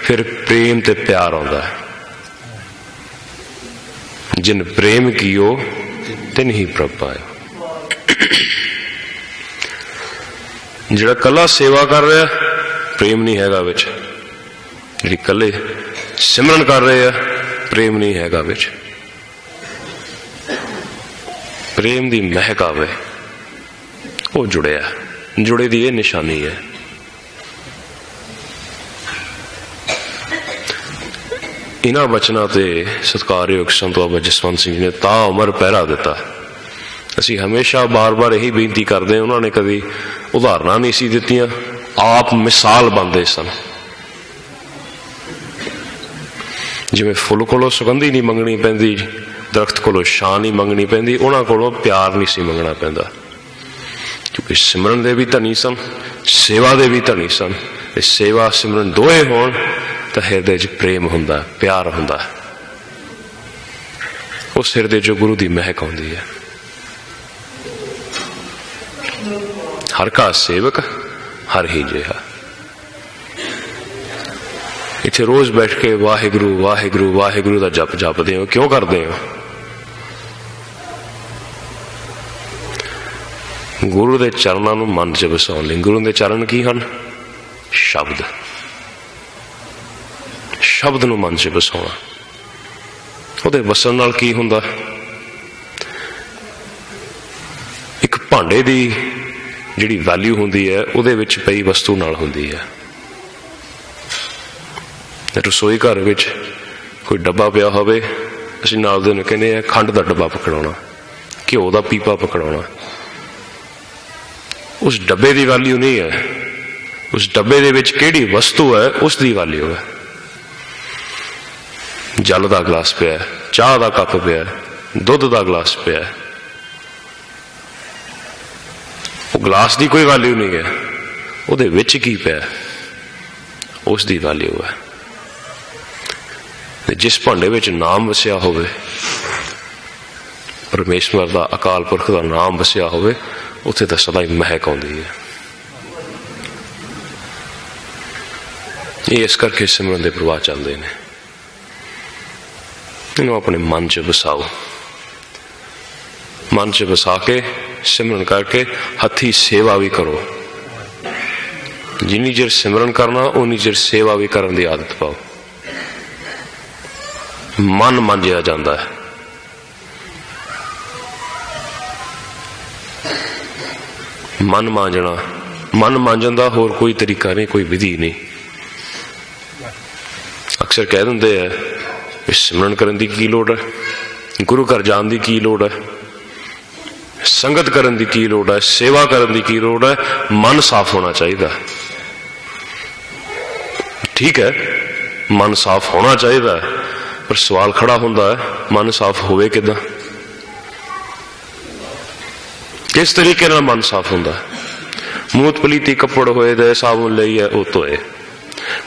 ਫਿਰ ਪ੍ਰੇਮ ਤੇ ਪਿਆਰ ਆਉਂਦਾ ਹੈ। ਜਿਨ ਪ੍ਰੇਮ ਕੀਓ ਤਿਨ ਹੀ ਪ੍ਰਭ ਪਾਇਓ। ਜਿਹੜਾ ਕੱਲਾ ਸੇਵਾ ਕਰ ਰਿਹਾ ਪ੍ਰੇਮ ਨਹੀਂ ਹੈਗਾ ਵਿੱਚ, ਜਿਹੜੀ ਕੱਲੇ ਸਿਮਰਨ ਕਰ ਰਹੇ ਆ ਪ੍ਰੇਮ ਨਹੀਂ ਹੈਗਾ ਵਿੱਚ। ਪ੍ਰੇਮ ਦੀ ਮਹਿਕ ਆਵੇ ਉਹ ਜੁੜਿਆ, ਜੁੜੇ ਦੀ ਇਹ ਨਿਸ਼ਾਨੀ ਹੈ। ਇਹਨਾਂ ਬਚਨਾਂ ਤੇ ਸਤਿਕਾਰਯੋਗ ਸੰਤ ਬਾਬਾ ਜਸਵੰਤ ਸਿੰਘ ਜੀ ਨੇ ਤਾਂ ਉਮਰ ਪਹਿਰਾ ਦਿੱਤਾ। ਅਸੀਂ ਹਮੇਸ਼ਾ ਬਾਰ-ਬਾਰ ਇਹੀ ਬੇਨਤੀ ਕਰਦੇ ਹਾਂ, ਉਹਨਾਂ ਨੇ ਕਦੀ ਉਦਾਹਰਨਾਂ ਨਹੀਂ ਸੀ ਦਿੱਤੀਆਂ, ਆਪ ਮਿਸਾਲ ਬਣਦੇ ਸਨ। ਜਿਵੇਂ ਫੁੱਲ ਕੋਲੋਂ ਸੁਗੰਧੀ ਨਹੀਂ ਮੰਗਣੀ ਪੈਂਦੀ, ਦਰਖਤ ਕੋਲੋਂ ਛਾਂ ਨਹੀਂ ਮੰਗਣੀ ਪੈਂਦੀ, ਉਹਨਾਂ ਕੋਲੋਂ ਪਿਆਰ ਨਹੀਂ ਸੀ ਮੰਗਣਾ ਪੈਂਦਾ, ਕਿਉਂਕਿ ਸਿਮਰਨ ਦੇ ਵੀ ਧਨੀ ਸਨ, ਸੇਵਾ ਦੇ ਵੀ ਧਨੀ ਸਨ। ਤੇ ਸੇਵਾ ਸਿਮਰਨ ਦੋਏ ਹੋਣ ਤਾਂ ਹਿਰਦੇ 'ਚ ਪ੍ਰੇਮ ਹੁੰਦਾ, ਪਿਆਰ ਹੁੰਦਾ। ਉਸ ਹਿਰਦੇ 'ਚੋਂ ਗੁਰੂ ਦੀ ਮਹਿਕ ਆਉਂਦੀ ਹੈ। ਹਰ ਕਾ ਸੇਵਕ ਹਰ ਹੀ ਜਿਹਾ। ਇੱਥੇ ਰੋਜ਼ ਬੈਠ ਕੇ ਵਾਹਿਗੁਰੂ ਵਾਹਿਗੁਰੂ ਵਾਹਿਗੁਰੂ ਦਾ ਜਪ ਜਪਦੇ ਹੋ, ਕਿਉਂ ਕਰਦੇ ਹੋ? ਗੁਰੂ ਦੇ ਚਰਨਾਂ ਨੂੰ ਮਨ 'ਚ ਵਸਾਉਣ ਲਈ। ਗੁਰੂ ਦੇ ਚਰਨ ਕੀ ਹਨ? ਸ਼ਬਦ। ਸ਼ਬਦ ਨੂੰ ਮਨ 'ਚ ਵਸਾਉਣਾ। ਉਹਦੇ ਵਸਣ ਨਾਲ ਕੀ ਹੁੰਦਾ? ਇੱਕ ਭਾਂਡੇ ਦੀ ਜਿਹੜੀ ਵੈਲਿਊ ਹੁੰਦੀ ਹੈ ਉਹਦੇ ਵਿੱਚ ਪਈ ਵਸਤੂ ਨਾਲ ਹੁੰਦੀ ਹੈ। ਰਸੋਈ ਘਰ ਵਿੱਚ ਕੋਈ ਡੱਬਾ ਪਿਆ ਹੋਵੇ, ਅਸੀਂ ਨਾਲ ਦੇ ਨੂੰ ਕਹਿੰਦੇ ਆ ਖੰਡ ਦਾ ਡੱਬਾ ਪਕੜਾਉਣਾ, ਘਿਓ ਦਾ ਪੀਪਾ ਪਕੜਾਉਣਾ। ਉਸ ਡੱਬੇ ਦੀ ਵੈਲਿਊ ਨਹੀਂ ਹੈ, ਉਸ ਡੱਬੇ ਦੇ ਵਿੱਚ ਕਿਹੜੀ ਵਸਤੂ ਹੈ ਉਸ ਦੀ ਵੈਲਿਊ ਹੈ। ਜਲ ਦਾ ਗਲਾਸ ਪਿਆ, ਚਾਹ ਦਾ ਕੱਪ ਪਿਆ, ਦੁੱਧ ਦਾ ਗਲਾਸ ਪਿਆ, ਉਹ ਗਲਾਸ ਦੀ ਕੋਈ ਵੈਲਿਊ ਨਹੀਂ ਹੈ, ਉਹਦੇ ਵਿੱਚ ਕੀ ਪਿਆ ਉਸ ਦੀ ਵੈਲਿਊ ਹੈ। ਤੇ ਜਿਸ ਭਾਂਡੇ ਵਿੱਚ ਨਾਮ ਵਸਿਆ ਹੋਵੇ, ਪਰਮੇਸ਼ਵਰ ਦਾ, ਅਕਾਲ ਪੁਰਖ ਦਾ ਨਾਮ ਵਸਿਆ ਹੋਵੇ, ਉੱਥੇ ਤਾਂ ਸਦਾ ਹੀ ਮਹਿਕ ਆਉਂਦੀ ਹੈ। ਇਹ ਇਸ ਕਰਕੇ ਸਿਮਰਨ ਦੇ ਪ੍ਰਵਾਹ ਚੱਲਦੇ ਨੇ। ਇਹਨੂੰ ਆਪਣੇ ਮਨ 'ਚ ਵਸਾਓ, ਮਨ 'ਚ ਵਸਾ ਕੇ ਸਿਮਰਨ ਕਰਕੇ ਹੱਥੀਂ ਸੇਵਾ ਵੀ ਕਰੋ। ਜਿੰਨੀ ਚਿਰ ਸਿਮਰਨ ਕਰਨਾ ਉਨੀ ਚਿਰ ਸੇਵਾ ਵੀ ਕਰਨ ਦੀ ਆਦਤ ਪਾਓ। ਮਨ ਮਾਂਜਿਆ ਜਾਂਦਾ ਹੈ। ਮਨ ਮਾਂਜਣਾ, ਮਨ ਮਾਂਜਣ ਦਾ ਹੋਰ ਕੋਈ ਤਰੀਕਾ ਨਹੀਂ, ਕੋਈ ਵਿਧੀ ਨਹੀਂ। ਅਕਸਰ ਕਹਿ ਦਿੰਦੇ ਆ ਸਿਮਰਨ ਕਰਨ ਦੀ ਕੀ ਲੋੜ ਹੈ, ਗੁਰੂ ਘਰ ਜਾਣ ਦੀ ਕੀ ਲੋੜ ਹੈ, ਸੰਗਤ ਕਰਨ ਦੀ ਕੀ ਲੋੜ ਹੈ, ਸੇਵਾ ਕਰਨ ਦੀ ਕੀ ਲੋੜ ਹੈ? ਮਨ ਸਾਫ਼ ਹੋਣਾ ਚਾਹੀਦਾ। ਠੀਕ ਹੈ, ਮਨ ਸਾਫ਼ ਹੋਣਾ ਚਾਹੀਦਾ, ਪਰ ਸਵਾਲ ਖੜਾ ਹੁੰਦਾ ਹੈ ਮਨ ਸਾਫ਼ ਹੋਵੇ ਕਿੱਦਾਂ? ਕਿਸ ਤਰੀਕੇ ਨਾਲ ਮਨ ਸਾਫ਼ ਹੁੰਦਾ? ਮੂਤ ਪਲੀਤੀ ਕੱਪੜ ਹੋਏ ਦੇ ਸਾਬੁਨ ਲਈ ਹੈ ਉਹ ਧੋਏ।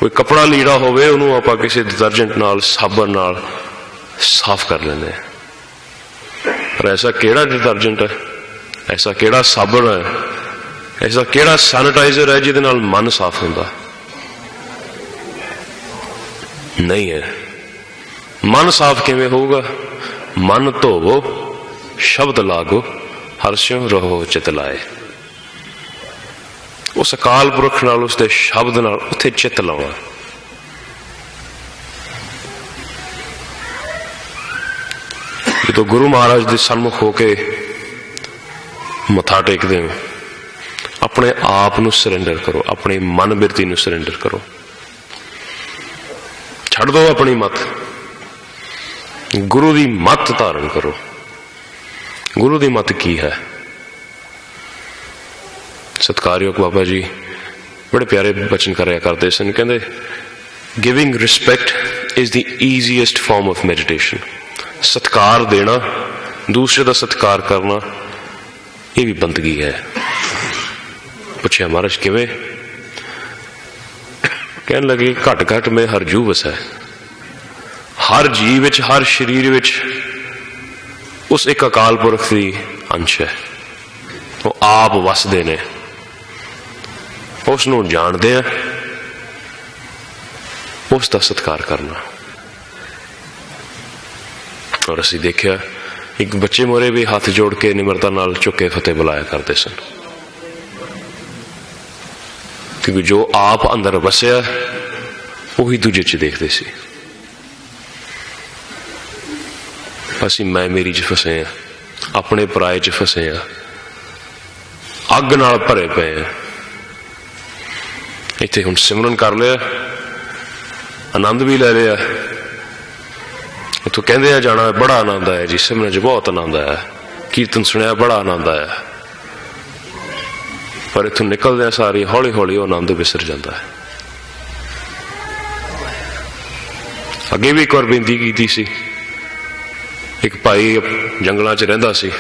ਕੋਈ ਕੱਪੜਾ ਲੀੜਾ ਹੋਵੇ ਉਹਨੂੰ ਆਪਾਂ ਕਿਸੇ ਡਿਟਰਜੈਂਟ ਨਾਲ, ਸਾਬਣ ਨਾਲ ਸਾਫ਼ ਕਰ ਲੈਂਦੇ ਹਾਂ। ਪਰ ਐਸਾ ਕਿਹੜਾ ਡਿਟਰਜੈਂਟ ਹੈ, ਐਸਾ ਕਿਹੜਾ ਸਾਬਣ ਹੈ, ਐਸਾ ਕਿਹੜਾ ਸੈਨੀਟਾਈਜ਼ਰ ਹੈ ਜਿਹਦੇ ਨਾਲ ਮਨ ਸਾਫ਼ ਹੁੰਦਾ? ਨਹੀਂ ਹੈ। ਮਨ ਸਾਫ਼ ਕਿਵੇਂ ਹੋਊਗਾ? ਮਨ ਧੋਵੋ, ਸ਼ਬਦ ਲਾਗੋ, ਹਰਸ਼ਿਓ ਰਹੋ ਚਿਤ ਲਾਏ। ਉਸ ਅਕਾਲ ਪੁਰਖ ਨਾਲ, ਉਸਦੇ ਸ਼ਬਦ ਨਾਲ ਉੱਥੇ ਚਿੱਤ ਲਾਉਣਾ। ਜਦੋਂ ਗੁਰੂ ਮਹਾਰਾਜ ਦੇ ਸਨਮੁਖ ਹੋ ਕੇ ਮੱਥਾ ਟੇਕਦੇ ਹੋ, ਆਪਣੇ ਆਪ ਨੂੰ ਸਰੈਂਡਰ ਕਰੋ, ਆਪਣੇ ਮਨ ਬਿਰਤੀ ਨੂੰ ਸਰੈਂਡਰ ਕਰੋ। ਛੱਡ ਦਿਓ ਆਪਣੀ ਮੱਤ, ਗੁਰੂ ਦੀ ਮੱਤ ਧਾਰਨ ਕਰੋ। ਗੁਰੂ ਦੀ ਮੱਤ ਕੀ ਹੈ? ਸਤਿਕਾਰਯੋਗ ਬਾਬਾ ਜੀ ਬੜੇ ਪਿਆਰੇ ਬਚਨ ਕਰਿਆ ਕਰਦੇ ਸਨ। ਕਹਿੰਦੇ giving respect is the easiest farm of meditation. ਸਤਿਕਾਰ ਦੇਣਾ, ਦੂਸਰੇ ਦਾ ਸਤਿਕਾਰ ਕਰਨਾ, ਇਹ ਵੀ ਬੰਦਗੀ ਹੈ। ਪੁੱਛਿਆ ਮਹਾਰਾਜ ਕਿਵੇਂ? ਕਹਿਣ ਲੱਗੇ ਘੱਟ ਘੱਟ ਮੈਂ ਹਰ ਜੂ ਵਸੈ। ਹਰ ਜੀਵ ਵਿੱਚ, ਹਰ ਸਰੀਰ ਵਿੱਚ ਉਸ ਇੱਕ ਅਕਾਲ ਪੁਰਖ ਦੀ ਅੰਸ਼ ਹੈ। ਉਹ ਆਪ ਵਸਦੇ ਨੇ। ਉਸ ਨੂੰ ਜਾਣਦੇ ਆ, ਉਸ ਦਾ ਸਤਿਕਾਰ ਕਰਨਾ। ਔਰ ਅਸੀਂ ਦੇਖਿਆ ਇੱਕ ਬੱਚੇ ਮੋਰੇ ਵੀ ਹੱਥ ਜੋੜ ਕੇ ਨਿਮਰਤਾ ਨਾਲ ਝੁੱਕ ਕੇ ਫਤਿਹ ਬੁਲਾਇਆ ਕਰਦੇ ਸਨ, ਕਿਉਂਕਿ ਜੋ ਆਪ ਅੰਦਰ ਵਸਿਆ ਉਹੀ ਦੂਜੇ 'ਚ ਦੇਖਦੇ ਸੀ। ਅਸੀਂ ਮੈਂ ਮੇਰੀ 'ਚ ਫਸੇ ਆ, ਆਪਣੇ ਪਰਾਏ 'ਚ ਫਸੇ ਆ, ਅੱਗ ਨਾਲ ਭਰੇ ਪਏ ਆ। ਇੱਥੇ ਹੁਣ ਸਿਮਰਨ ਕਰ ਲਿਆ, ਆਨੰਦ ਵੀ ਲੈ ਲਿਆ, ਉੱਥੋਂ ਕਹਿੰਦੇ ਆ ਜਾਣਾ ਬੜਾ ਆਨੰਦ ਆਇਆ ਜੀ, ਸਿਮਰਨ 'ਚ ਬਹੁਤ ਆਨੰਦ ਆਇਆ, ਕੀਰਤਨ ਸੁਣਿਆ ਬੜਾ ਆਨੰਦ ਆਇਆ, ਪਰ ਇੱਥੋਂ ਨਿਕਲਦਿਆਂ ਸਾਰੀ ਹੌਲੀ ਹੌਲੀ ਉਹ ਆਨੰਦ ਵਿਸਰ ਜਾਂਦਾ ਹੈ। ਅੱਗੇ ਵੀ ਇੱਕ ਵਾਰ ਬੇਨਤੀ ਕੀਤੀ ਸੀ, ਇੱਕ ਭਾਈ ਜੰਗਲਾਂ 'ਚ ਰਹਿੰਦਾ ਸੀ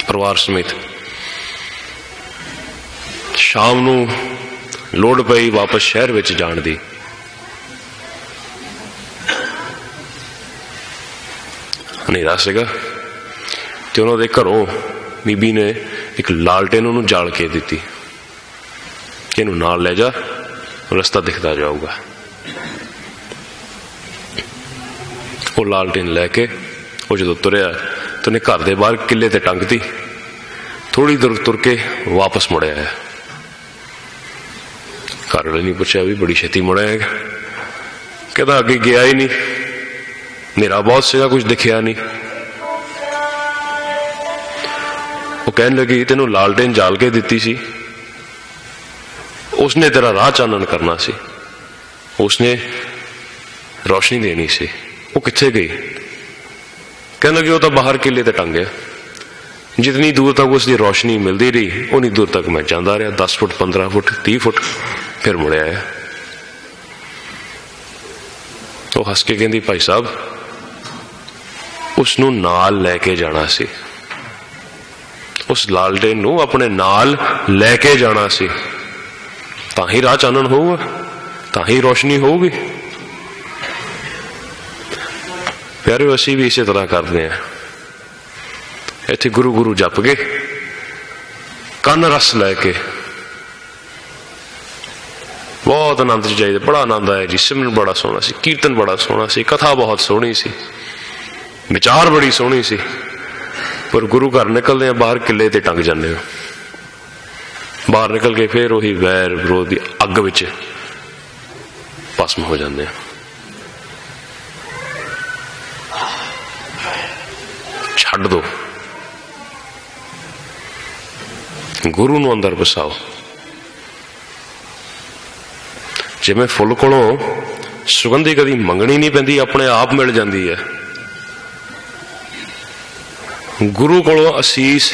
ਪਰਿਵਾਰ ਸਮੇਤ, ਸ਼ਾਮ ਨੂੰ ਲੋੜ ਪਈ ਵਾਪਸ ਸ਼ਹਿਰ ਵਿੱਚ ਜਾਣ ਦੀ, ਹਨੇਰਾ ਸੀਗਾ, ਤੇ ਉਹਨਾਂ ਦੇ ਘਰੋਂ ਬੀਬੀ ਨੇ ਇੱਕ ਲਾਲਟੇਨ ਉਹਨੂੰ ਜਾਲ ਕੇ ਦਿੱਤੀ, ਇਹਨੂੰ ਨਾਲ ਲੈ ਜਾ, ਰਸਤਾ ਦਿਖਦਾ ਜਾਊਗਾ। ਉਹ ਲਾਲਟੇਨ ਲੈ ਕੇ ਉਹ ਜਦੋਂ ਤੁਰਿਆ ਤਾਂ ਉਹਨੇ ਘਰ ਦੇ ਬਾਹਰ ਕਿੱਲੇ ਤੇ ਟੰਗਤੀ, ਥੋੜੀ ਦੂਰ ਤੁਰ ਕੇ ਵਾਪਸ ਮੁੜਿਆ ਆਇਆ। ਘਰ ਵਾਲੇ ਨੇ ਪੁੱਛਿਆ ਵੀ ਬੜੀ ਛੇਤੀ ਮੁੜਿਆ ਹੈਗਾ? ਕਹਿੰਦਾ ਅੱਗੇ ਗਿਆ ਹੀ ਨਹੀਂ, ਹਨੇਰਾ ਬਹੁਤ ਸੀਗਾ, ਕੁਝ ਦਿਖਿਆ ਨਹੀਂ। ਉਹ ਕਹਿਣ ਲੱਗੀ ਤੈਨੂੰ ਲਾਲਟੇਨ ਜਾਲ ਕੇ ਦਿੱਤੀ ਸੀ, ਉਸਨੇ ਤੇਰਾ ਰਾਹ ਚਾਨਣ ਕਰਨਾ ਸੀ, ਉਸਨੇ ਰੋਸ਼ਨੀ ਦੇਣੀ ਸੀ, ਉਹ ਕਿੱਥੇ ਗਈ? ਕਹਿਣ ਲੱਗੇ ਉਹ ਤਾਂ ਬਾਹਰ ਕਿਲੇ ਤੇ ਟੰਗਿਆ, ਜਿਤਨੀ ਦੂਰ ਤੱਕ ਉਸਦੀ ਰੋਸ਼ਨੀ ਮਿਲਦੀ ਰਹੀ ਉਨੀ ਦੂਰ ਤੱਕ ਮੈਂ ਜਾਂਦਾ ਰਿਹਾ, 10 ਫੁੱਟ 15 ਫੁੱਟ 30 ਫੁੱਟ, ਫਿਰ ਮੁੜਿਆ ਆਇਆ। ਉਹ ਹੱਸ ਕੇ ਕਹਿੰਦੀ ਭਾਈ ਸਾਹਿਬ ਉਸਨੂੰ ਨਾਲ ਲੈ ਕੇ ਜਾਣਾ ਸੀ, ਉਸ ਲਾਲਟੇਨ ਨੂੰ ਆਪਣੇ ਨਾਲ ਲੈ ਕੇ ਜਾਣਾ ਸੀ, ਤਾਂ ਹੀ ਰਾਹ ਚਾਨਣ ਹੋਊਗਾ, ਤਾਂ ਹੀ ਰੋਸ਼ਨੀ ਹੋਊਗੀ। ਪਿਆਰਿਓ ਅਸੀਂ ਵੀ ਇਸੇ ਤਰ੍ਹਾਂ ਕਰਦੇ ਹਾਂ। ਇੱਥੇ ਗੁਰੂ ਗੁਰੂ ਜਪ ਕੇ ਕੰਨ ਰਸ ਲੈ ਕੇ ਬਹੁਤ ਆਨੰਦ 'ਚ ਜਾਈਦਾ, ਬੜਾ ਆਨੰਦ ਆਇਆ ਜੀ, ਸਿਮਰਨ ਬੜਾ ਸੋਹਣਾ ਸੀ, ਕੀਰਤਨ ਬੜਾ ਸੋਹਣਾ ਸੀ, ਕਥਾ ਬਹੁਤ ਸੋਹਣੀ ਸੀ, ਵਿਚਾਰ ਬੜੀ ਸੋਹਣੀ ਸੀ, ਪਰ ਗੁਰੂ ਘਰ ਨਿਕਲਦੇ ਆ ਬਾਹਰ ਕਿੱਲੇ ਤੇ ਟੰਗ ਜਾਂਦੇ ਹੋ। ਬਾਹਰ ਨਿਕਲ ਕੇ ਫਿਰ ਉਹੀ ਵੈਰ ਵਿਰੋਧ ਦੀ ਅੱਗ ਵਿੱਚ ਭਸਮ ਹੋ ਜਾਂਦੇ ਆ। ਛੱਡ ਦੋ, ਗੁਰੂ ਨੂੰ ਅੰਦਰ ਵਸਾਓ। ਜਿਵੇਂ ਫੁੱਲ ਕੋਲੋਂ ਸੁਗੰਧੀ ਕਦੀ ਮੰਗਣੀ ਨਹੀਂ ਪੈਂਦੀ, ਆਪਣੇ ਆਪ ਮਿਲ ਜਾਂਦੀ ਹੈ। ਗੁਰੂ ਕੋਲੋਂ ਅਸੀਸ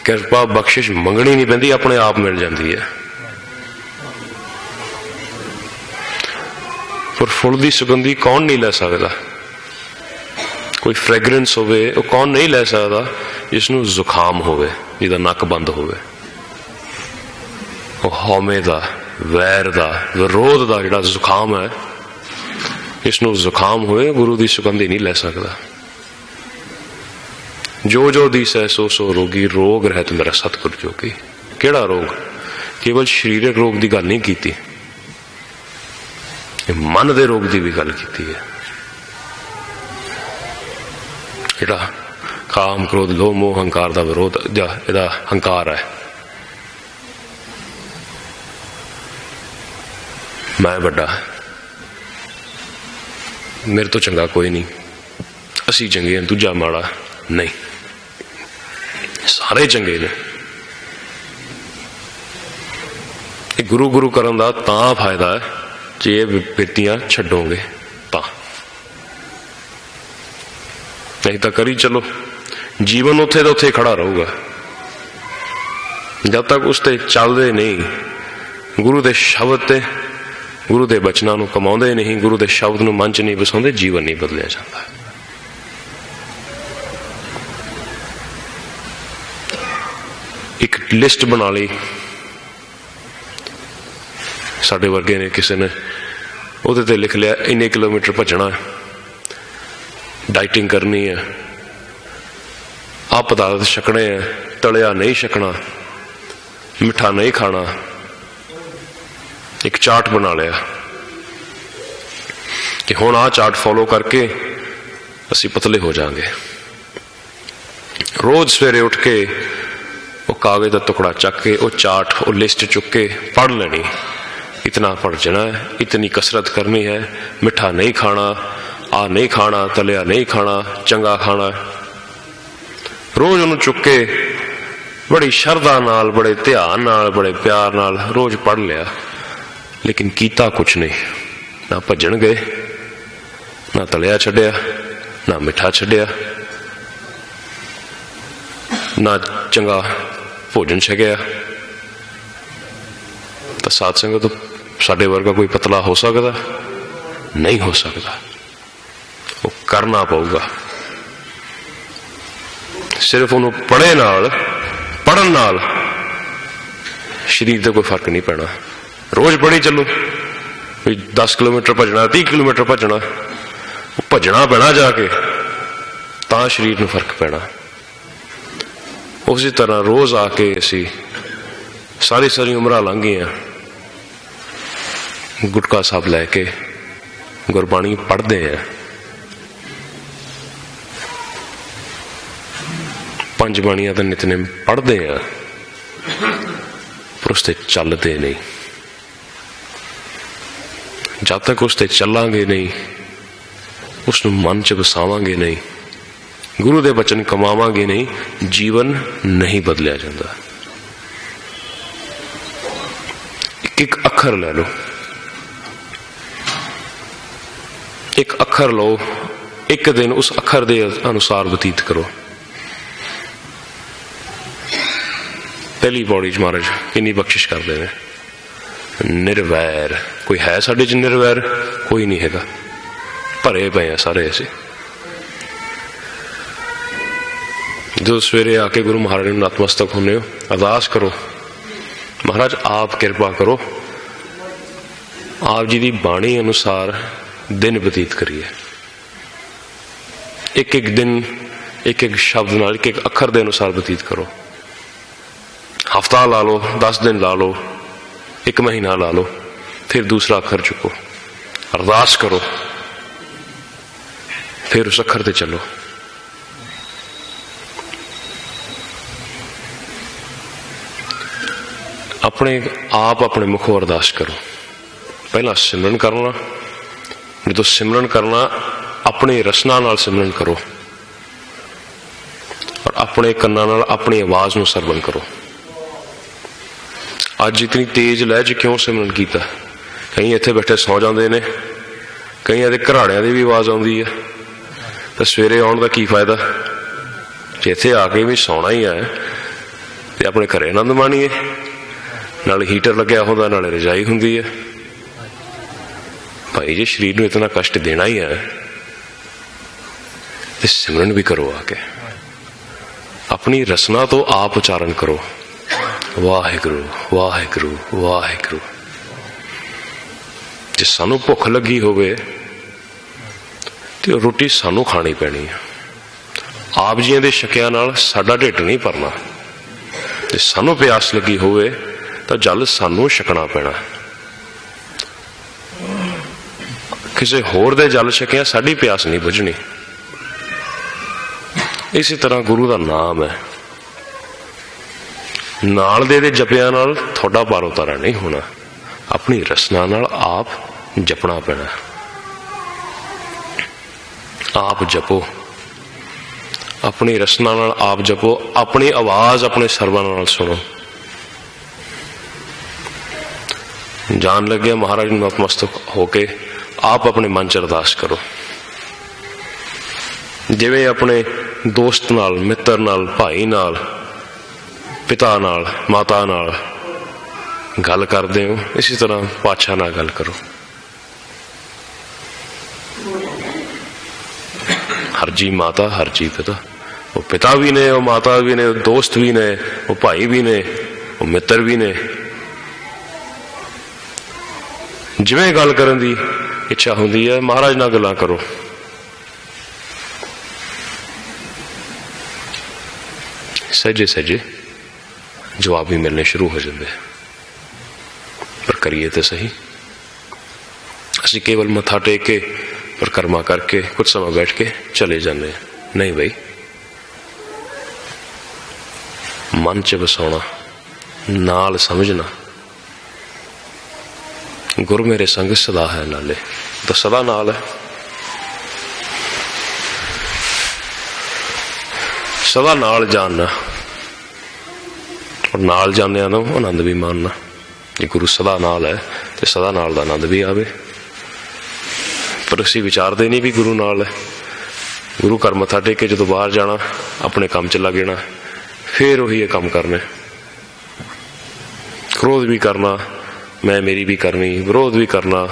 ਕਿਰਪਾ ਬਖਸ਼ਿਸ਼ ਮੰਗਣੀ ਨਹੀਂ ਪੈਂਦੀ, ਆਪਣੇ ਆਪ ਮਿਲ ਜਾਂਦੀ ਹੈ। ਪਰ ਫੁੱਲ ਦੀ ਸੁਗੰਧੀ ਕੌਣ ਨਹੀਂ ਲੈ ਸਕਦਾ? ਕੋਈ ਫ੍ਰੈਗਰੈਂਸ ਹੋਵੇ ਉਹ ਕੌਣ ਨਹੀਂ ਲੈ ਸਕਦਾ? ਜਿਸਨੂੰ ਜ਼ੁਕਾਮ ਹੋਵੇ, ਜਿਹਦਾ ਨੱਕ ਬੰਦ ਹੋਵੇ। ਉਹ ਹਉਮੈ ਦਾ, ਵੈਰ ਦਾ, ਵਿਰੋਧ ਦਾ ਜਿਹੜਾ ਜ਼ੁਕਾਮ ਹੈ, ਇਸਨੂੰ ਜ਼ੁਕਾਮ ਹੋਏ, ਗੁਰੂ ਦੀ ਸੁਗੰਧੀ ਨਹੀਂ ਲੈ ਸਕਦਾ। ਜੋ ਜੋ ਦਿਸੈ ਸੋ ਸੋ ਰੋਗੀ, ਰੋਗ ਰਹਿਤ ਮੇਰਾ ਸਤਿਗੁਰ ਜੋਗੀ। ਕਿਹੜਾ ਰੋਗ? ਕੇਵਲ ਸਰੀਰਕ ਰੋਗ ਦੀ ਗੱਲ ਨਹੀਂ ਕੀਤੀ, ਇਹ ਮਨ ਦੇ ਰੋਗ ਦੀ ਵੀ ਗੱਲ ਕੀਤੀ ਹੈ। ਜਿਹੜਾ ਕਾਮ ਕ੍ਰੋਧ ਲੋਭ ਮੋਹ ਹੰਕਾਰ ਦਾ ਵਿਰੋਧ, ਇਹਦਾ ਹੰਕਾਰ ਹੈ, ਮੈਂ ਵੱਡਾ, ਮੇਰੇ ਤੋਂ ਚੰਗਾ ਕੋਈ ਨਹੀਂ, ਅਸੀਂ ਚੰਗੇ ਹਾਂ, ਦੂਜਾ ਮਾੜਾ ਨਹੀਂ, ਸਾਰੇ ਚੰਗੇ ਨੇ। ਇਹ ਗੁਰੂ ਗੁਰੂ ਕਰਨ ਦਾ ਤਾਂ ਫਾਇਦਾ ਹੈ ਜੇ ਇਹ ਬਿਰਤੀਆਂ ਛੱਡੋਗੇ ਤਾਂ, ਨਹੀਂ ਤਾਂ ਕਰੀ ਚਲੋ, ਜੀਵਨ ਉੱਥੇ ਦਾ ਉੱਥੇ ਖੜਾ ਰਹੂਗਾ। ਜਦ ਤੱਕ ਉਸ ਤੇ ਚੱਲਦੇ ਨਹੀਂ, ਗੁਰੂ ਦੇ ਸ਼ਬਦ ਤੇ ਗੁਰੂ ਦੇ ਬਚਨਾਂ ਨੂੰ ਕਮਾਉਂਦੇ ਨਹੀਂ, ਗੁਰੂ ਦੇ ਸ਼ਬਦ ਨੂੰ ਮਨ 'ਚ ਨਹੀਂ ਵਸਾਉਂਦੇ, ਜੀਵਨ ਨਹੀਂ ਬਦਲਿਆ ਜਾਂਦਾ। ਇੱਕ ਲਿਸਟ ਬਣਾ ਲਈ ਸਾਡੇ ਵਰਗੇ ਨੇ, ਕਿਸੇ ਨੇ ਉਹਦੇ ਤੇ ਲਿਖ ਲਿਆ ਇੰਨੇ ਕਿਲੋਮੀਟਰ ਭੱਜਣਾ, ਡਾਈਟਿੰਗ ਕਰਨੀ ਹੈ, ਆਹ ਪਦਾਰਥ ਛਕਣੇ ਹੈ, ਤਲਿਆ ਨਹੀਂ ਛਕਣਾ, मिठा नहीं खाना, एक चार्ट बना लिया कि हुण आ चार्ट फॉलो करके असी पतले हो जाएंगे। रोज सवेरे उठ के वो कागज का टुकड़ा चक के वो चार्ट वो लिस्ट चुक के पढ़ लेनी, इतना भजना है, इतनी कसरत करनी है, मिठा नहीं खाना, आ नहीं खाना, तलिया नहीं खाना, चंगा खाना। रोज उन्होंने चुक के बड़ी शरधा नाल, बड़े ध्यान नाल, बड़े प्यार नाल रोज पढ़ लिया, लेकिन कीता कुछ नहीं। ना भजन गए, ना तलिया छड्डिया, ना मिठा छड्डिया, ना चंगा भोजन छकिया। तो साध संगत तो साडे वर्गा कोई पतला हो सकता नहीं, हो सकता। वो करना पऊगा। सिर्फ उन्होंने पढ़न नाल शरीर से कोई फर्क नहीं पैना। रोज पढ़ी चलो, 10 किलोमीटर भजना, 30 किलोमीटर भजना, भजना पैना जाके, तां शरीर में फर्क पैना। उसी तरह रोज आके असी सारी सारी उम्र लंघ गई, गुटका साहब लैके गुरबाणी पढ़ते हैं, 5 बाणियां तो नितनेम पढ़ते हैं, पर उसते चलते नहीं। जब तक उसते चलांगे नहीं, उसनूं मन च बसावांगे नहीं, गुरु दे बचन कमावांगे नहीं, जीवन नहीं बदलिया जाता। एक एक अखर ले लो, एक अखर लो, एक दिन उस अखर के अनुसार बतीत करो। पहली पौड़ी च महाराज कितनी बख्शिश करते हैं, निर्वैर। कोई है साडे च निर्वैर? कोई नहीं हैगा, भरे पे हैं सारे ऐसे। जो सवेरे आके गुरु महाराज ने नतमस्तक होने हो, अरदास करो, महाराज आप कृपा करो, आप जी की बाणी अनुसार दिन बतीत करिए। एक एक दिन एक एक शब्द नाल, एक एक अखर के अनुसार बतीत करो। हफ्ता ला लो, 10 दिन ला लो, 1 महीना ला लो, फिर दूसरा अखर चुको, अरदास करो, फिर उस अखर ते चलो। अपने आप अपने मुखों अरदास करो। पहला सिमरन करना, जो सिमरन करना अपनी रसना नाल सिमरन करो, और अपने कन्ना नाल अपनी आवाज में सरवण करो। अज इतनी तेज लहज क्यों सिमरन किया? कई इत्थे बैठे सौ जाते हैं, कई घराड़ियां की भी आवाज आती है, तो सवेरे आने का की फायदा? जे इत्थे आके भी सौना ही है तो अपने घरे आनंद माणीए, नाले हीटर लग्या होंदा, नाले रजाई हुंदी है। भाई जी शरीर में इतना कष्ट देना ही है तो सिमरन भी करो आके, अपनी रसना तो आप उच्चारण करो, वाहिगुरु वाहिगुरु वाहिगुरु। जे सानू भुख लगी होवे तो रोटी सानू खानी पैनी है। आप जी दे छकिया नाल साडा ढिड नहीं भरना। जे सानू प्यास लगी होवे तो जल सानू छकना पैना। किसी होर दे जल छकिया साडी प्यास नहीं बुझनी। इसी तरह गुरु का नाम है, नाल दे जपिया नाल थोड़ा पार उतारा नहीं होना, अपनी रसना नाल आप जपना पैना। आप जपो, अपनी रसना नाल आप जपो, अपनी आवाज अपने सरवा नाल सुनो। जान लगे महाराज नतमस्तक होके आप अपने मन च अरदास करो। जिवें अपने दोस्त नाल, मित्र नाल, भाई नाल, पिता नाल, माता नाल गल करते हो, इसी तरह पातशाह नाल गल करो। हर जी माता, हर जी पिता। वो पिता भी ने, वो माता भी ने, वो दोस्त भी ने, वो भाई भी ने, वो मित्र भी ने। जिवें गल करन दी इच्छा होंदी है, महाराज नाल गल्लां करो। सहजे सहजे ਜਵਾਬ ਵੀ ਮਿਲਣੇ ਸ਼ੁਰੂ ਹੋ ਜਾਂਦੇ। ਪਰ ਕਰੀਏ ਤਾਂ ਸਹੀ। ਅਸੀਂ ਕੇਵਲ ਮੱਥਾ ਟੇਕ ਕੇ ਪਰਿਕਰਮਾ ਕਰਕੇ ਕੁਝ ਸਮਾਂ ਬੈਠ ਕੇ ਚਲੇ ਜਾਂਦੇ ਹਾਂ। ਨਹੀਂ ਬਈ, ਮਨ 'ਚ ਵਸਾਉਣਾ, ਨਾਲ ਸਮਝਣਾ, ਗੁਰੂ ਮੇਰੇ ਸੰਗ ਸਦਾ ਹੈ, ਨਾਲੇ ਤਾਂ ਸਦਾ ਨਾਲ ਹੈ। ਸਦਾ ਨਾਲ ਜਾਣਨਾ, ਔਰ ਨਾਲ ਜਾਂਦਿਆਂ ਨੂੰ ਆਨੰਦ ਵੀ ਮਾਣਨਾ। ਜੇ ਗੁਰੂ ਸਦਾ ਨਾਲ ਹੈ ਤੇ ਸਦਾ ਨਾਲ ਦਾ ਆਨੰਦ ਵੀ ਆਵੇ। ਪਰ ਅਸੀਂ ਵਿਚਾਰਦੇ ਨਹੀਂ ਵੀ ਗੁਰੂ ਨਾਲ ਹੈ। ਗੁਰੂ ਘਰ ਮੱਥਾ ਟੇਕ ਕੇ ਜਦੋਂ ਬਾਹਰ ਜਾਣਾ, ਆਪਣੇ ਕੰਮ 'ਚ ਲੱਗ ਜਾਣਾ, ਫਿਰ ਉਹੀ ਇਹ ਕੰਮ ਕਰਨੇ। ਕ੍ਰੋਧ ਵੀ ਕਰਨਾ, ਮੈਂ ਮੇਰੀ ਵੀ ਕਰਨੀ, ਵਿਰੋਧ ਵੀ ਕਰਨਾ,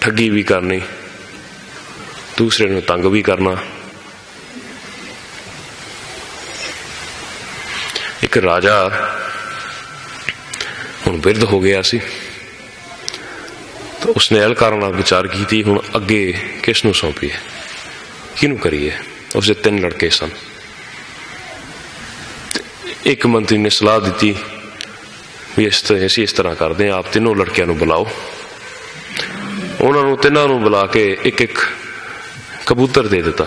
ਠੱਗੀ ਵੀ ਕਰਨੀ, ਦੂਸਰੇ ਨੂੰ ਤੰਗ ਵੀ ਕਰਨਾ। ਇੱਕ ਰਾਜਾ ਹੁਣ ਬਿਰਧ ਹੋ ਗਿਆ ਸੀ, ਤਾਂ ਉਸਨੇ ਅਹਿਲਕਾਰਾਂ ਨਾਲ ਵਿਚਾਰ ਕੀਤੀ, ਹੁਣ ਅੱਗੇ ਕਿਸ ਨੂੰ ਸੌਂਪੀਏ, ਕਿਹਨੂੰ ਕਰੀਏ। ਉਸਦੇ 3 ਲੜਕੇ ਸਨ। ਇੱਕ ਮੰਤਰੀ ਨੇ ਸਲਾਹ ਦਿੱਤੀ ਵੀ ਅਸੀਂ ਇਸ ਤਰ੍ਹਾਂ ਕਰਦੇ ਹਾਂ, ਆਪ ਤਿੰਨੋਂ ਲੜਕਿਆਂ ਨੂੰ ਬੁਲਾਓ। ਉਹਨਾਂ ਨੂੰ ਤਿੰਨਾਂ ਨੂੰ ਬੁਲਾ ਕੇ ਇੱਕ ਕਬੂਤਰ ਦੇ ਦਿੱਤਾ।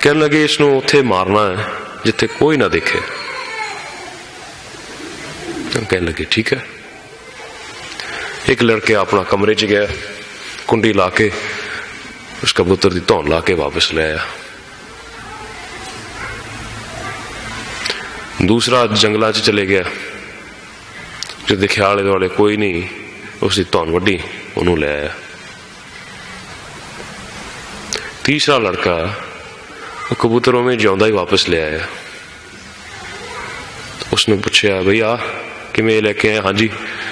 ਕਹਿਣ ਲੱਗੇ ਇਸ ਨੂੰ ਉੱਥੇ ਮਾਰਨਾ ਹੈ ਜਿੱਥੇ ਕੋਈ ਨਾ ਦੇਖੇ। ਕਹਿਣ ਲੱਗੇ ਠੀਕ ਹੈ। ਇੱਕ ਲੜਕੇ ਆਪਣਾ ਕਮਰੇ 'ਚ ਗਿਆ, ਕੁੰਡੀ ਲਾ ਕੇ ਉਸ ਕਬੂਤਰ ਦੀ ਧੌਣ ਲਾ ਕੇ ਵਾਪਸ ਲੈ ਆਇਆ। ਦੂਸਰਾ ਜੰਗਲਾਂ 'ਚ ਚਲੇ ਗਿਆ, ਜਦ ਦੇਖਿਆ ਆਲੇ ਦੁਆਲੇ ਕੋਈ ਨਹੀਂ, ਉਸ ਦੀ ਧੌਣ ਵੱਢੀ, ਉਹਨੂੰ ਲੈ ਆਇਆ। ਤੀਸਰਾ ਲੜਕਾ ਉਹ ਕਬੂਤਰ ਉਵੇਂ ਜਿਉਂਦਾ ਹੀ ਵਾਪਸ ਲੈ ਆਇਆ। ਉਸਨੂੰ ਪੁੱਛਿਆ ਬਈ ਆ ਕਿਵੇਂ ਲੈ ਕੇ ਆਏ? ਹਾਂਜੀ,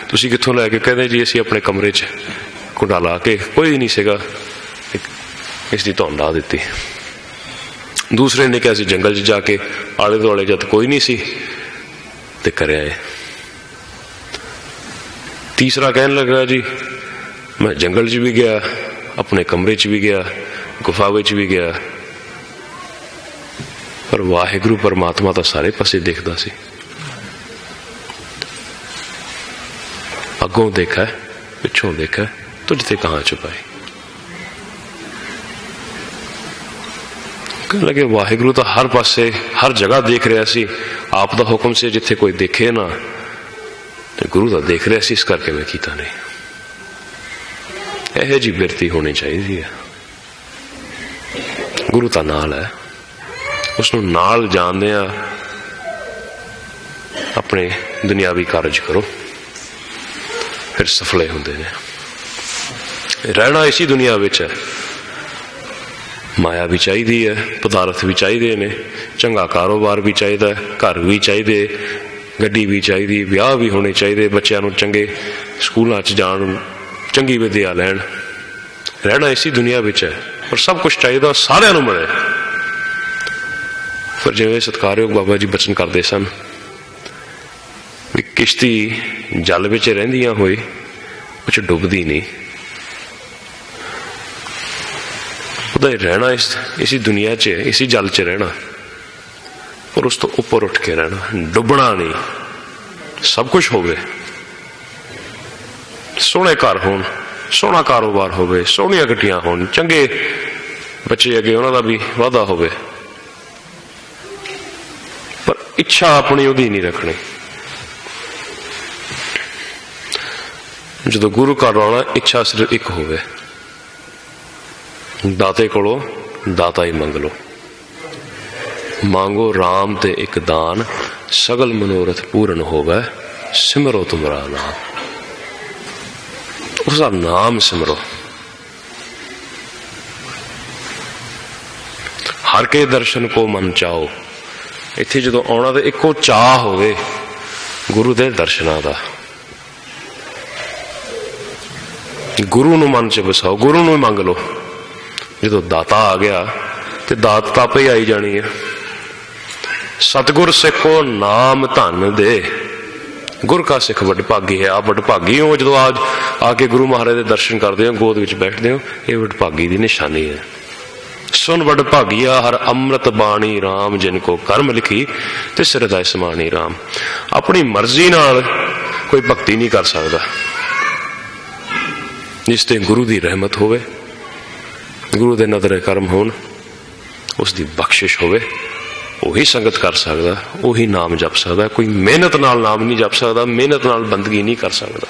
ਤੁਸੀਂ ਕਿੱਥੋਂ ਲੈ ਕੇ? ਕਹਿੰਦੇ ਜੀ ਅਸੀਂ ਆਪਣੇ ਕਮਰੇ 'ਚ ਕੁੰਡਾ ਲਾ ਕੇ, ਕੋਈ ਨਹੀਂ ਸੀਗਾ, ਇਸ ਦੀ ਧੌਣ ਲਾ ਦਿੱਤੀ। ਦੂਸਰੇ ਨੇ ਕਿਹਾ ਸੀ ਜੰਗਲ 'ਚ ਜਾ ਕੇ, ਆਲੇ ਦੁਆਲੇ ਜਦ ਕੋਈ ਨਹੀਂ ਸੀ ਤੇ ਕਰਿਆ ਹੈ। ਤੀਸਰਾ ਕਹਿਣ ਲੱਗਾ ਜੀ ਮੈਂ ਜੰਗਲ 'ਚ ਵੀ ਗਿਆ, ਆਪਣੇ ਕਮਰੇ 'ਚ ਵੀ ਗਿਆ, ਗੁਫਾ ਵਿੱਚ ਵੀ ਗਿਆ, ਪਰ ਵਾਹਿਗੁਰੂ ਪਰਮਾਤਮਾ ਤਾਂ ਸਾਰੇ ਪਾਸੇ ਦੇਖਦਾ ਸੀ। ਅੱਗੋਂ ਦੇਖਾ, ਪਿੱਛੋਂ ਦੇਖਾ, ਤੁਝ ਤੇ ਕਹਾਂ ਛੁਪਾਈ। ਕਹਿਣ ਲੱਗੇ ਵਾਹਿਗੁਰੂ ਤਾਂ ਹਰ ਪਾਸੇ ਹਰ ਜਗ੍ਹਾ ਦੇਖ ਰਿਹਾ ਸੀ। ਆਪ ਦਾ ਹੁਕਮ ਸੀ ਜਿੱਥੇ ਕੋਈ ਦੇਖੇ ਨਾ, ਤੇ ਗੁਰੂ ਤਾਂ ਦੇਖ ਰਿਹਾ ਸੀ, ਇਸ ਕਰਕੇ ਮੈਂ ਕੀਤਾ ਨਹੀਂ। ਇਹੋ ਜਿਹੀ ਬਿਰਤੀ ਹੋਣੀ ਚਾਹੀਦੀ ਹੈ। ਗੁਰੂ ਤਾਂ ਨਾਲ ਹੈ, ਉਸਨੂੰ ਨਾਲ ਜਾਣਦੇ ਆ ਆਪਣੇ ਦੁਨਿਆਵੀ ਕਾਰਜ ਕਰੋ, ਫਿਰ ਸਫਲੇ ਹੁੰਦੇ ਨੇ। ਰਹਿਣਾ ਇਸੀ ਦੁਨੀਆ ਵਿੱਚ ਹੈ। ਮਾਇਆ ਵੀ ਚਾਹੀਦੀ ਹੈ, ਪਦਾਰਥ ਵੀ ਚਾਹੀਦੇ ਨੇ, ਚੰਗਾ ਕਾਰੋਬਾਰ ਵੀ ਚਾਹੀਦਾ, ਘਰ ਵੀ ਚਾਹੀਦੇ, ਗੱਡੀ ਵੀ ਚਾਹੀਦੀ, ਵਿਆਹ ਵੀ ਹੋਣੇ ਚਾਹੀਦੇ, ਬੱਚਿਆਂ ਨੂੰ ਚੰਗੇ ਸਕੂਲਾਂ 'ਚ ਜਾਣ, ਚੰਗੀ ਵਿਦਿਆ ਲੈਣ। ਰਹਿਣਾ ਇਸੀ ਦੁਨੀਆ ਵਿੱਚ ਹੈ, ਪਰ ਸਭ ਕੁਛ ਚਾਹੀਦਾ ਸਾਰਿਆਂ ਨੂੰ ਮਿਲੇ। ਪਰ ਜਿਵੇਂ ਸਤਿਕਾਰਯੋਗ ਬਾਬਾ ਜੀ ਬਚਨ ਕਰਦੇ ਸਨ ਵੀ ਕਿਸ਼ਤੀ ਜਲ ਵਿੱਚ ਰਹਿੰਦੀਆਂ ਹੋਏ ਕੁਛ ਡੁੱਬਦੀ ਨਹੀਂ। ਉਹਦਾ ਰਹਿਣਾ ਇਸੀ ਦੁਨੀਆ 'ਚ, ਇਸੀ ਜਲ 'ਚ ਰਹਿਣਾ, ਪਰ ਉਸ ਤੋਂ ਉੱਪਰ ਉੱਠ ਕੇ ਰਹਿਣਾ, ਡੁੱਬਣਾ ਨਹੀਂ। ਸਭ ਕੁਛ ਹੋਵੇ, ਸੋਹਣੇ ਘਰ ਹੋਣ, ਸੋਹਣਾ ਕਾਰੋਬਾਰ ਹੋਵੇ, ਸੋਹਣੀਆਂ ਗੱਡੀਆਂ ਹੋਣ, ਚੰਗੇ ਬੱਚੇ ਅੱਗੇ ਉਹਨਾਂ ਦਾ ਵੀ ਵਾਧਾ ਹੋਵੇ, ਪਰ ਇੱਛਾ ਆਪਣੀ ਉਹਦੀ ਨਹੀਂ ਰੱਖਣੀ। ਜਦੋਂ ਗੁਰੂ ਘਰ ਆਉਣਾ, ਇੱਛਾ ਸਿਰਫ ਇੱਕ ਹੋਵੇ, ਦਾਤੇ ਕੋਲੋਂ ਦਾਤਾ ਹੀ ਮੰਗ ਲਓ। ਮੰਗੋ ਰਾਮ ਤੇ ਇੱਕ ਦਾਨ, ਸਗਲ ਮਨੋਰਥ ਪੂਰਨ ਹੋਵੇ, ਸਿਮਰੋ ਤੁਮਰਾ ਨਾਮ। ਉਸਦਾ ਨਾਮ ਸਿਮਰੋ। ਹਰ ਕੇ ਦਰਸ਼ਨ ਕੋ ਮਨ ਚਾਓ। ਇੱਥੇ ਜਦੋਂ ਆਉਣਾ ਤਾਂ ਇੱਕੋ ਚਾਹ ਹੋਵੇ ਗੁਰੂ ਦੇ ਦਰਸ਼ਨਾਂ ਦਾ। ਗੁਰੂ ਨੂੰ ਮਨ 'ਚ ਵਸਾਓ, ਗੁਰੂ ਨੂੰ ਮੰਗ ਲਓ। ਜਦੋਂ ਦਾਤਾ ਆ ਗਿਆ ਤੇ ਦਾਤ ਤਾਂ ਆਪੇ ਆਈ ਜਾਣੀ ਹੈ। ਸਤਿਗੁਰ ਸਿੱਖੋ ਨਾਮ ਧਨ ਦੇ, ਗੁਰ ਕਾ ਸਿੱਖ ਵਡਭਾਗੀ ਹੈ। ਆਪ ਵਡਭਾਗੀ ਹੋ ਜਦੋਂ ਆ ਕੇ ਗੁਰੂ ਮਹਾਰਾਜ ਦੇ ਦਰਸ਼ਨ ਕਰਦੇ ਹੋ, ਗੋਦ ਵਿੱਚ ਬੈਠਦੇ ਹੋ, ਇਹ ਵਡਭਾਗੀ ਦੀ ਨਿਸ਼ਾਨੀ ਹੈ। सुन बड़ भागिया हर अमृत बाणी राम, जिनको कर्म लिखी तिस हृदय समानी राम। अपनी मर्जी नाल कोई भक्ति नहीं कर सकता, जिस ते गुरु की रहमत होवे, गुरु के नदरे कर्म होन, उसकी बख्शिश होवे, वही संगत कर सकता, वही नाम जप सकता। कोई मेहनत नाल नाम नहीं जप सकता, मेहनत नाल बंदगी नहीं कर सकता।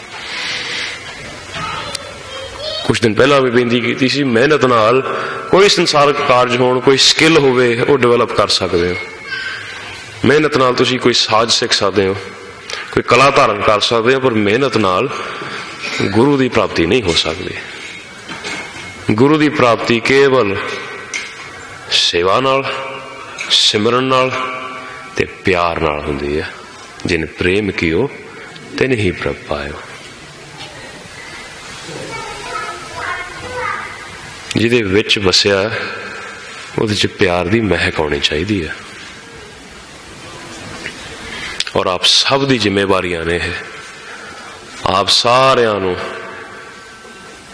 कुछ दिन पहला भी बेनती की सी, मेहनत नाल कोई संसारक कारज होण, कोई स्किल होवे, वो डेवलप कर सकते हो। मेहनत नाल तुसीं कोई साज सीख सकते हो, कोई कला धारण कर सकते हो, पर मेहनत नाल गुरु की प्राप्ति नहीं हो सकती। गुरु की प्राप्ति केवल सेवा नाल, सिमरन नाल ते प्यार नाल हुंदी है। जिन प्रेम कियो तिन ही प्रभ पायो। जिहदे विच वसिया उहदे च प्यार की महक आनी चाहिए है। और आप सब दी जिम्मेवारियां ने है, आप सारियां नूं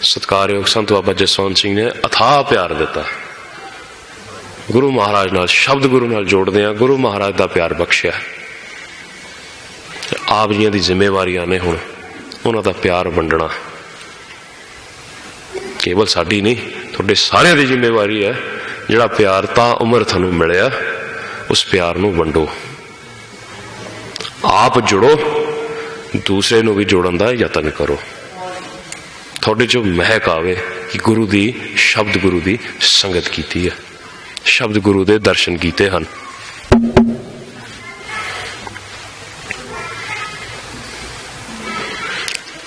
सत्कारयोग संत बाबा जसवंत सिंह ने अथाह प्यार दिता। गुरु महाराज नाल, शब्द गुरु नाल जोड़दे आ, गुरु महाराज का प्यार बख्शिया। आप जियां दी जिम्मेवारियां ने हुण उन्हां दा प्यार वंडना केवल साडी नहीं, तुहाडे सारियां दी जिम्मेवारी है। जिहड़ा प्यार तां उमर तुहानूं मिलिया, उस प्यार नूं वंडो, आप जुड़ो, दूसरे नूं भी जोड़न दा यतन करो। तुहाडे चों महक आवे कि गुरु दी, शब्द गुरु दी संगत कीती है, शब्द गुरु दे दर्शन कीते हैं।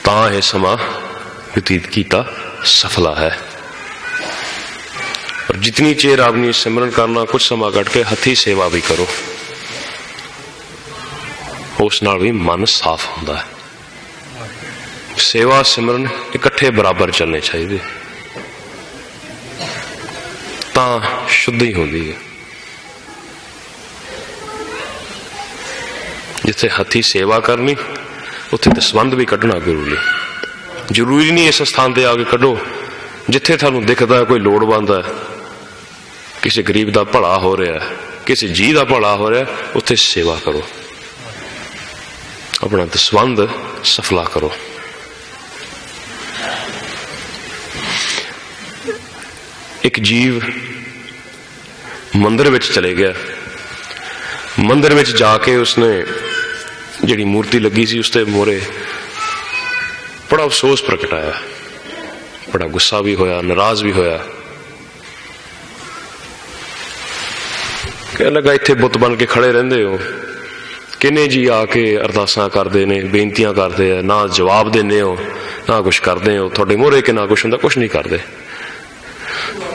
तां यह समा व्यतीत कीता सफला है। और जितनी चेर आपने सिमरन करना, कुछ समा कट के हथी सेवा भी करो, उस नाल भी मन साफ होता है। सेवा सिमरन इकट्ठे बराबर चलने चाहिए, तां शुद्धि होती है। जिथे हथी सेवा करनी, उत्थे दसवंध भी कढ़ना गुरु ने। जरूरी नहीं इस स्थान पर आके कढ़ो जिथे थानू दिखता है कोई लोड़वंद है, किसी गरीब का भला हो रहा है, किसी जी का भला हो रहा है, उत्थे सेवा करो, अपना दसवंध सफला करो। एक जीव मंदिर में चले गया, मंदिर में जाके उसने जिहड़ी मूर्ति लगी सी उसते मोरे बड़ा अफसोस प्रगटाया, बड़ा गुस्सा भी होया, नाराज भी होया। कहने लगा इत्थे बुत बन के खड़े रहंदे हो, किन्ने जी आके अरदासां करदे ने, बेनतियां करदे आ, ना जवाब देने हो, ना कुछ करदे हो। तुहाडे मोहरे कि ना कुछ हुंदा, कुछ नहीं करदे।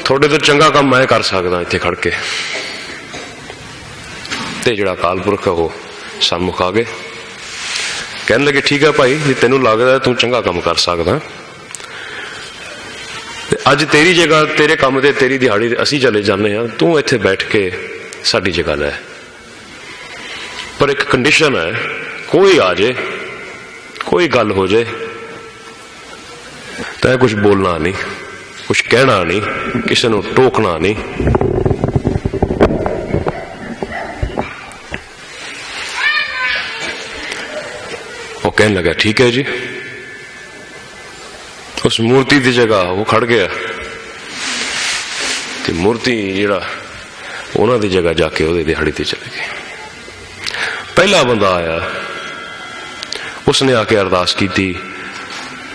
थोड़े तो चंगा काम मैं कर सकदा इत्थे खड़ के। ते जिहड़ा अकाल पुरख है वो सन्मुख आ गए, कहने लगे ठीक है भाई, जे तेनू लगदा तू चंगा काम कर सकदा, अज तेरी जगह, तेरे काम ते तेरी दिहाड़ी असीं चले जाने हैं, तू इत्थे बैठ के साडी जगह लै। पर एक कंडीशन है, कोई आ जाए, कोई गल हो जाए, तैं कुछ बोलना नहीं, कुछ कहना नहीं, किसी को टोकना नहीं। वो कहने लगा ठीक है जी। उस मूर्ति की जगह वो खड़ गया, तो मूर्ति जिहड़ा उन्हां दी जगह जाके उहदी दिहाड़ी ते चले गए। पहला बंदा आया, उसने आके अरदास की,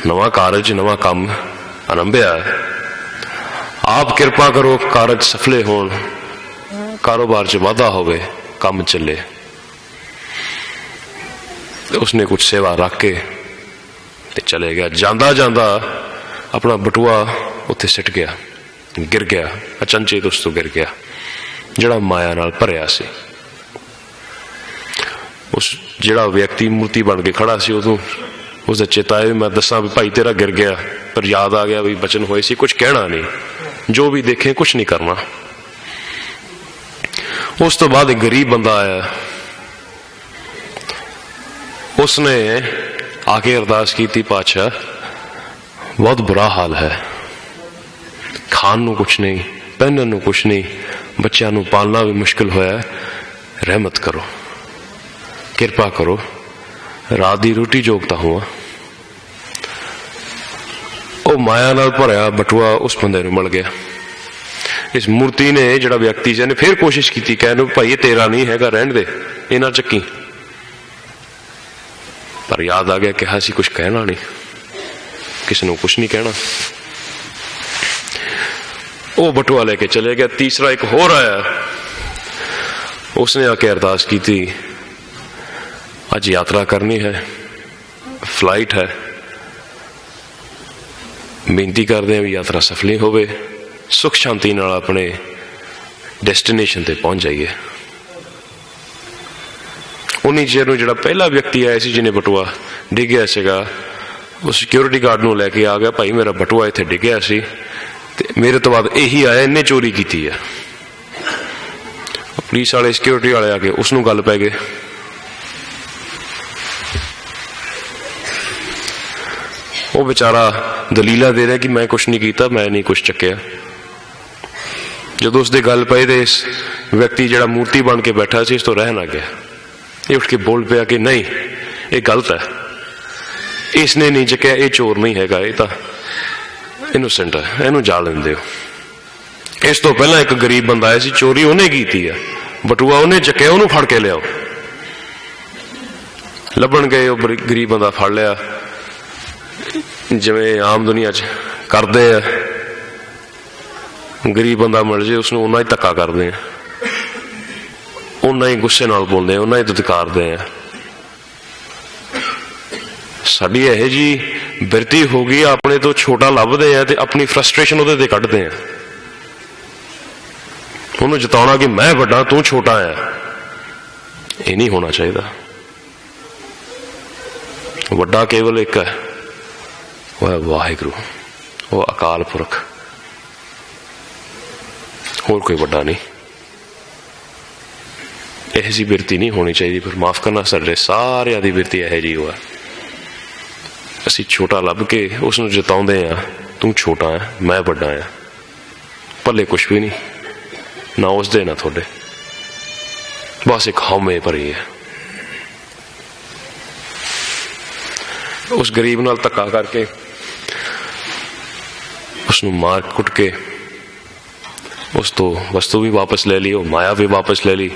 नवा कारज, नवा काम आरंभिया, आप कृपा करो कारज सफले होण, कारोबार च वाधा होवे, काम चले। उसने कुछ सेवा रख के ते चले गया। जांदा जांदा अपना बटुआ उत्थे सिट गया, गिर गया, अचंचेत उस तो गिर गया, जिहड़ा माया नाल भरिया सी। उस जिहड़ा व्यक्ति मूर्ति बन के खड़ा सी, उदों उसका चेता आया मैं दसा भी भाई तेरा गिर गया, पर याद आ गया भी बचन होए सी, कुछ कहना नहीं, जो भी देखे कुछ नहीं करना। उस तो बाद एक गरीब बंदा आया, उसने आके अरदास की, पातशाह बहुत बुरा हाल है, खान नू कुछ नहीं, पहनन नूं कुछ नहीं, बच्चों नूं पालना भी मुश्किल होया। रहमत करो, किरपा करो, रात की रोटी जोगता हुआ। वो माया नाल भरिया बटुआ उस बंदे नूं मिल गया। इस मूर्ति ने, जिहड़ा व्यक्ति से, फिर कोशिश की कहने भाई ये तेरा नहीं हैगा, रहन दे, ये ना चक्की। पर याद आ गया कि सी कुछ कहना नहीं, किसी ने कुछ नहीं कहना। वो बटुआ लेके चले गया। तीसरा एक होर आया, उसने आके अरदास की थी, अज यात्रा करनी है, फ्लाइट है, बेनती करते हैं भी यात्रा सफली होवे, सुख शांति नाल अपने डेस्टिनेशन ते पहुंच जाइए। उन्हीं चेर नूं जिहड़ा पहला व्यक्ति आया सी जिन्हें बटुआ डिग्या सीगा, वो सिक्योरिटी गार्ड नूं लैके आ गया, भाई मेरा बटुआ इत्थे डिग्या सी ते मेरे तो बाद यही आया, इन्हें चोरी की है। पुलिस वाले सिक्योरिटी वाले आके उसनूं गल पै गए। वो बेचारा दलीला दे रहा कि मैं कुछ नहीं किया, मैं नहीं कुछ चक्या। जो उसके गल पे तो इस व्यक्ति जिहड़ा मूर्ति बन के बैठा सी, इस तो रह ना गया। ये उठ के बोल पाया कि नहीं, ये गलत है, इसने नहीं चक्या, ये चोर नहीं हैगा, ये तो इनोसेंट है, इनू जा लेंदे हो। इस तो पहला एक गरीब बंदा आया सी, चोरी उन्हें की है, बटुआ उन्हें चक्या, उन्होंने फड़ के लियाओ। लभन गए, वो गरीब बंदा फड़ लिया, जिवें आम दुनिया च करते हैं, गरीब बंदा मिल जाए उसनूं उन्ना ही धक्का करते हैं, उन्ना ही गुस्से नाल बोलते हैं, उन्ना ही दुदकारते हैं। साडी यह जी बिरती हो गई, अपने तो छोटा लभदे हैं ते अपनी फ्रस्ट्रेशन उहदे ते कढदे हैं। उन्होंने जताना कि मैं वड्डा तू छोटा है, ये नहीं होना चाहिए। वड्डा केवल एक है, वह है वाहिगुरू, वो अकाल पुरख, होर कोई वड्डा नहीं। यह जी बिरती नहीं होनी चाहिए। फिर माफ करना, साडे सारियां दी बिरती यह जी है, असी छोटा लभ के उसनूं जताउंदे आ, तू छोटा है, मैं वड्डा है, भले कुछ भी नहीं, ना उसदे ना थोड़े, बस एक हौमे भरी है। उस गरीब नाल धक्का करके उसनूं मार कुट के उस तो वस्तु भी वापस ले ली, माया भी वापस ले ली,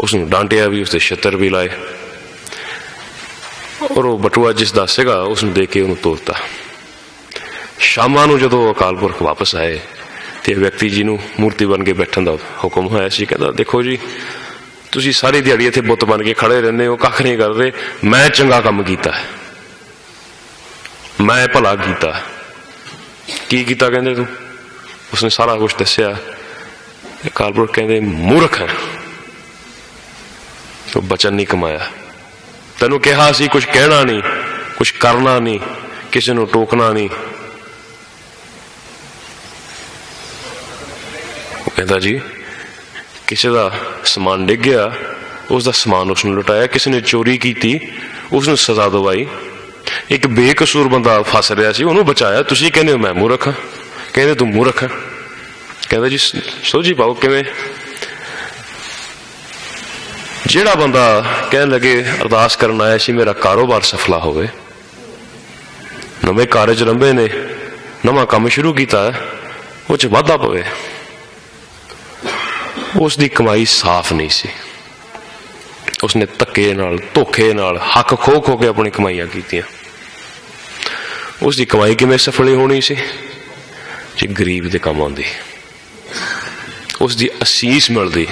उसनूं डांटिया भी, उसके छत्तर भी लाए, और वो बटुआ जिसदा सीगा उसनूं दे के उन्होंने तोड़ता। शामां नूं जदों अकाल पुरख वापस आए तो व्यक्ति जी नूं मूर्ति बन के बैठण दा हुक्म होया सी। कहता देखो जी, तुसीं सारी दिहाड़ी इत्थे बुत बन के खड़े रहंदे हो, कख नहीं करदे, मैं चंगा काम कीता, मैं भला कीता। की कीता कहंदे तू? उसने सारा कुछ दस्सिया। अकाल पुरख कहंदे मूर्ख है, तो बचन नहीं कमाया, तेनों कहा सी कुछ कहना नहीं, कुछ करना नहीं, किसी नूं टोकना नहीं। कहता जी किसी का समान डिग गया, उसका समान उसने लुटाया, किसी ने चोरी की उसने सजा दवाई, एक बेकसूर बंदा फस रहा सी उन्होंने बचाया, तुसीं कहंदे हो मैं मूर्ख हाँ, कहंदे तू मूर्ख है। कहता जी सोझी पाओ किवें? जिहड़ा बंदा कहन लगे अरदास करन आया सी मेरा कारोबार सफला होवे, नवे कारज रंभे ने, नवा काम शुरू किया है, वो च वाधा पवे, उसकी कमाई साफ नहीं सी, उसने धक्के नाल धोखे नाल हक खो खो के अपनी कमाइयां कीतियां। उसकी कमाई किवें सफली होनी सी? जी गरीब दे काम आउंदी, उसकी असीस मिलदी,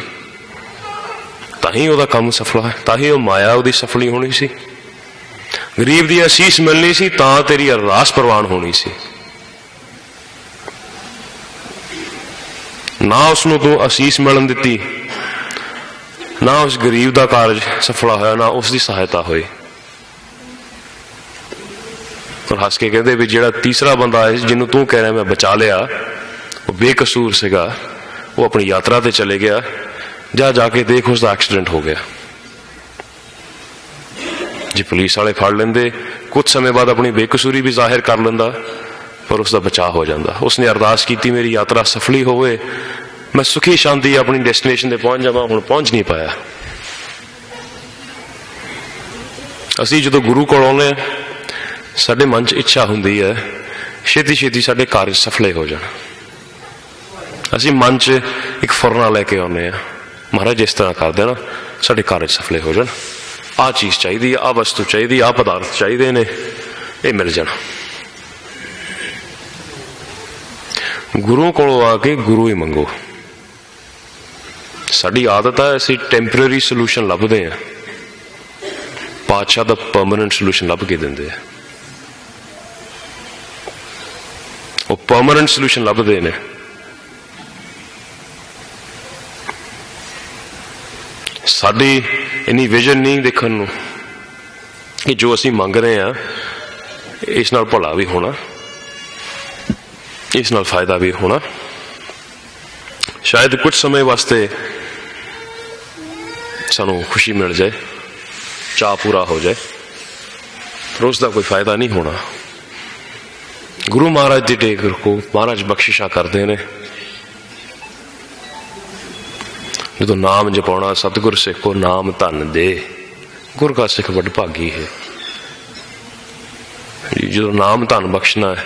ताही उहदा काम सफला है, ताही वो माया उहदी सफली होनी सी। गरीब की असीस मिलनी सी तां तेरी अरदास प्रवान होनी सी। ना उसनूं तू असीस मिलन दिती, ना उस गरीब का कारज सफला होया, ना उसकी सहायता हुई। और हस के कहते भी जिहड़ा तीसरा बंदा है जिन्हों तू कह रहा मैं बचा लिया, वो बेकसूर सीगा, वो अपनी यात्रा ते चले गया, जा जाके देख उसका एक्सीडेंट हो गया। जी पुलिस वाले फड़ लेंदे, कुछ समय बाद अपनी बेकसूरी भी जाहिर कर लेंदा, पर उसका बचाव हो जाता। उसने अरदास की मेरी यात्रा सफली होवे, मैं सुखी शांति अपनी डेस्टिनेशन ते पहुंच जावां, हुण पहुंच नहीं पाया। असी जो गुरु कोल आउंदे हां, साडे मन च इच्छा हुंदी है छेती छेती साडे कार्य सफले हो जाण। असी मन च एक फुरना लैके आउने हां, महाराज जिस तरह कर देना साडे कार्य सफले हो जाण, आ चीज़ चाहिए, आ वस्तु चाहिए, आ पदार्थ चाहिए ने, ये मिल जाना। गुरु कोलों आके गुरु ही मंगो। साडी आदत है असी टैंपरेरी सोल्यूशन लभदे हैं, पातशाह दा परमानेंट सोल्यूशन लभ के दिंदे हैं। वो परमानेंट सोल्यूशन लभदे ने। साडी इन्नी विजन नहीं देखने नूं कि जो असी मंग रहे हैं इस नाल भला भी होना, इस नाल फायदा भी होना। शायद कुछ समय वास्ते सानू खुशी मिल जाए, चाह पूरा हो जाए, पर उसका कोई फायदा नहीं होना। गुरु महाराज की टेक रखो, महाराज बख्शिशा करते हैं। जो नाम जपाना सतगुर सिख को नाम धन दे, गुर का सिख वड भागी है। जो नाम धन बख्शना है,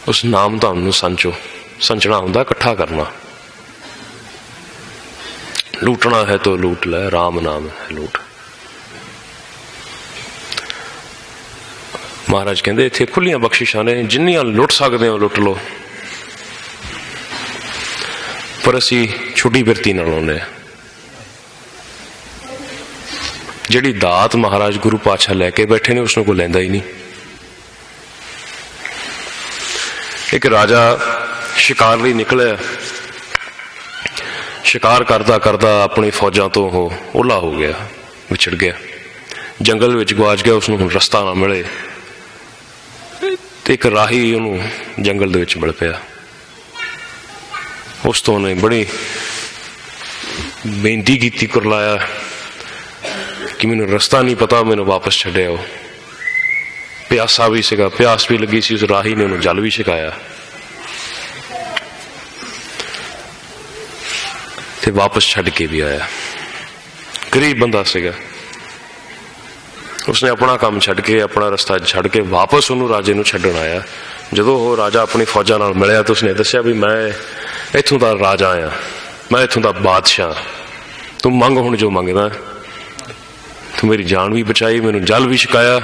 उस नाम धन नूं संचो, संचना हुंदा इकट्ठा करना। लूटना है तो लूट ले, राम नाम है लूट। महाराज कहते इत्थे खुलियां बख्शिशां ने, जिन्नियां लुट सकते हो लुट लो, पर असी छुट्टी बिरती नाल आउंदे। जिहड़ी दात महाराज गुरु पातशाह लैके बैठे ने उसनूं कोई लैंदा ही नहीं। एक राजा शिकार लई निकलिया, शिकार करदा करदा अपनी फौजां तो हो ओला हो गया, विछड़ गया, जंगल विच गवाच गया। उसनूं हुण रस्ता ना मिले ते एक राही उहनूं जंगल दे विच मिल पिया। उस तो उन्हें बड़ी बेनती की, करलाया कि मैनूं रस्ता नहीं पता, मैनू वापस छड्डिओ। प्यासा भी सीगा, प्यास भी लगी सी, उस राही ने उन्हें जल भी छकाया ते वापस छड्ड के भी आया। गरीब बंदा सीगा, उसने अपना काम छड्ड के, अपना रस्ता छड्ड के वापस उन्होंने राजे नूं छड्डण आया। जदों वो राजा अपनी फौजां नाल मिलिया तो उसने दस्सिया भी मैं इत्थों दा राजा आ, मैं इत्थों दा बादशाह, तू मंग हुण जो मंगदा। तू मेरी जान भी बचाई, मैनूं जल भी छकाया,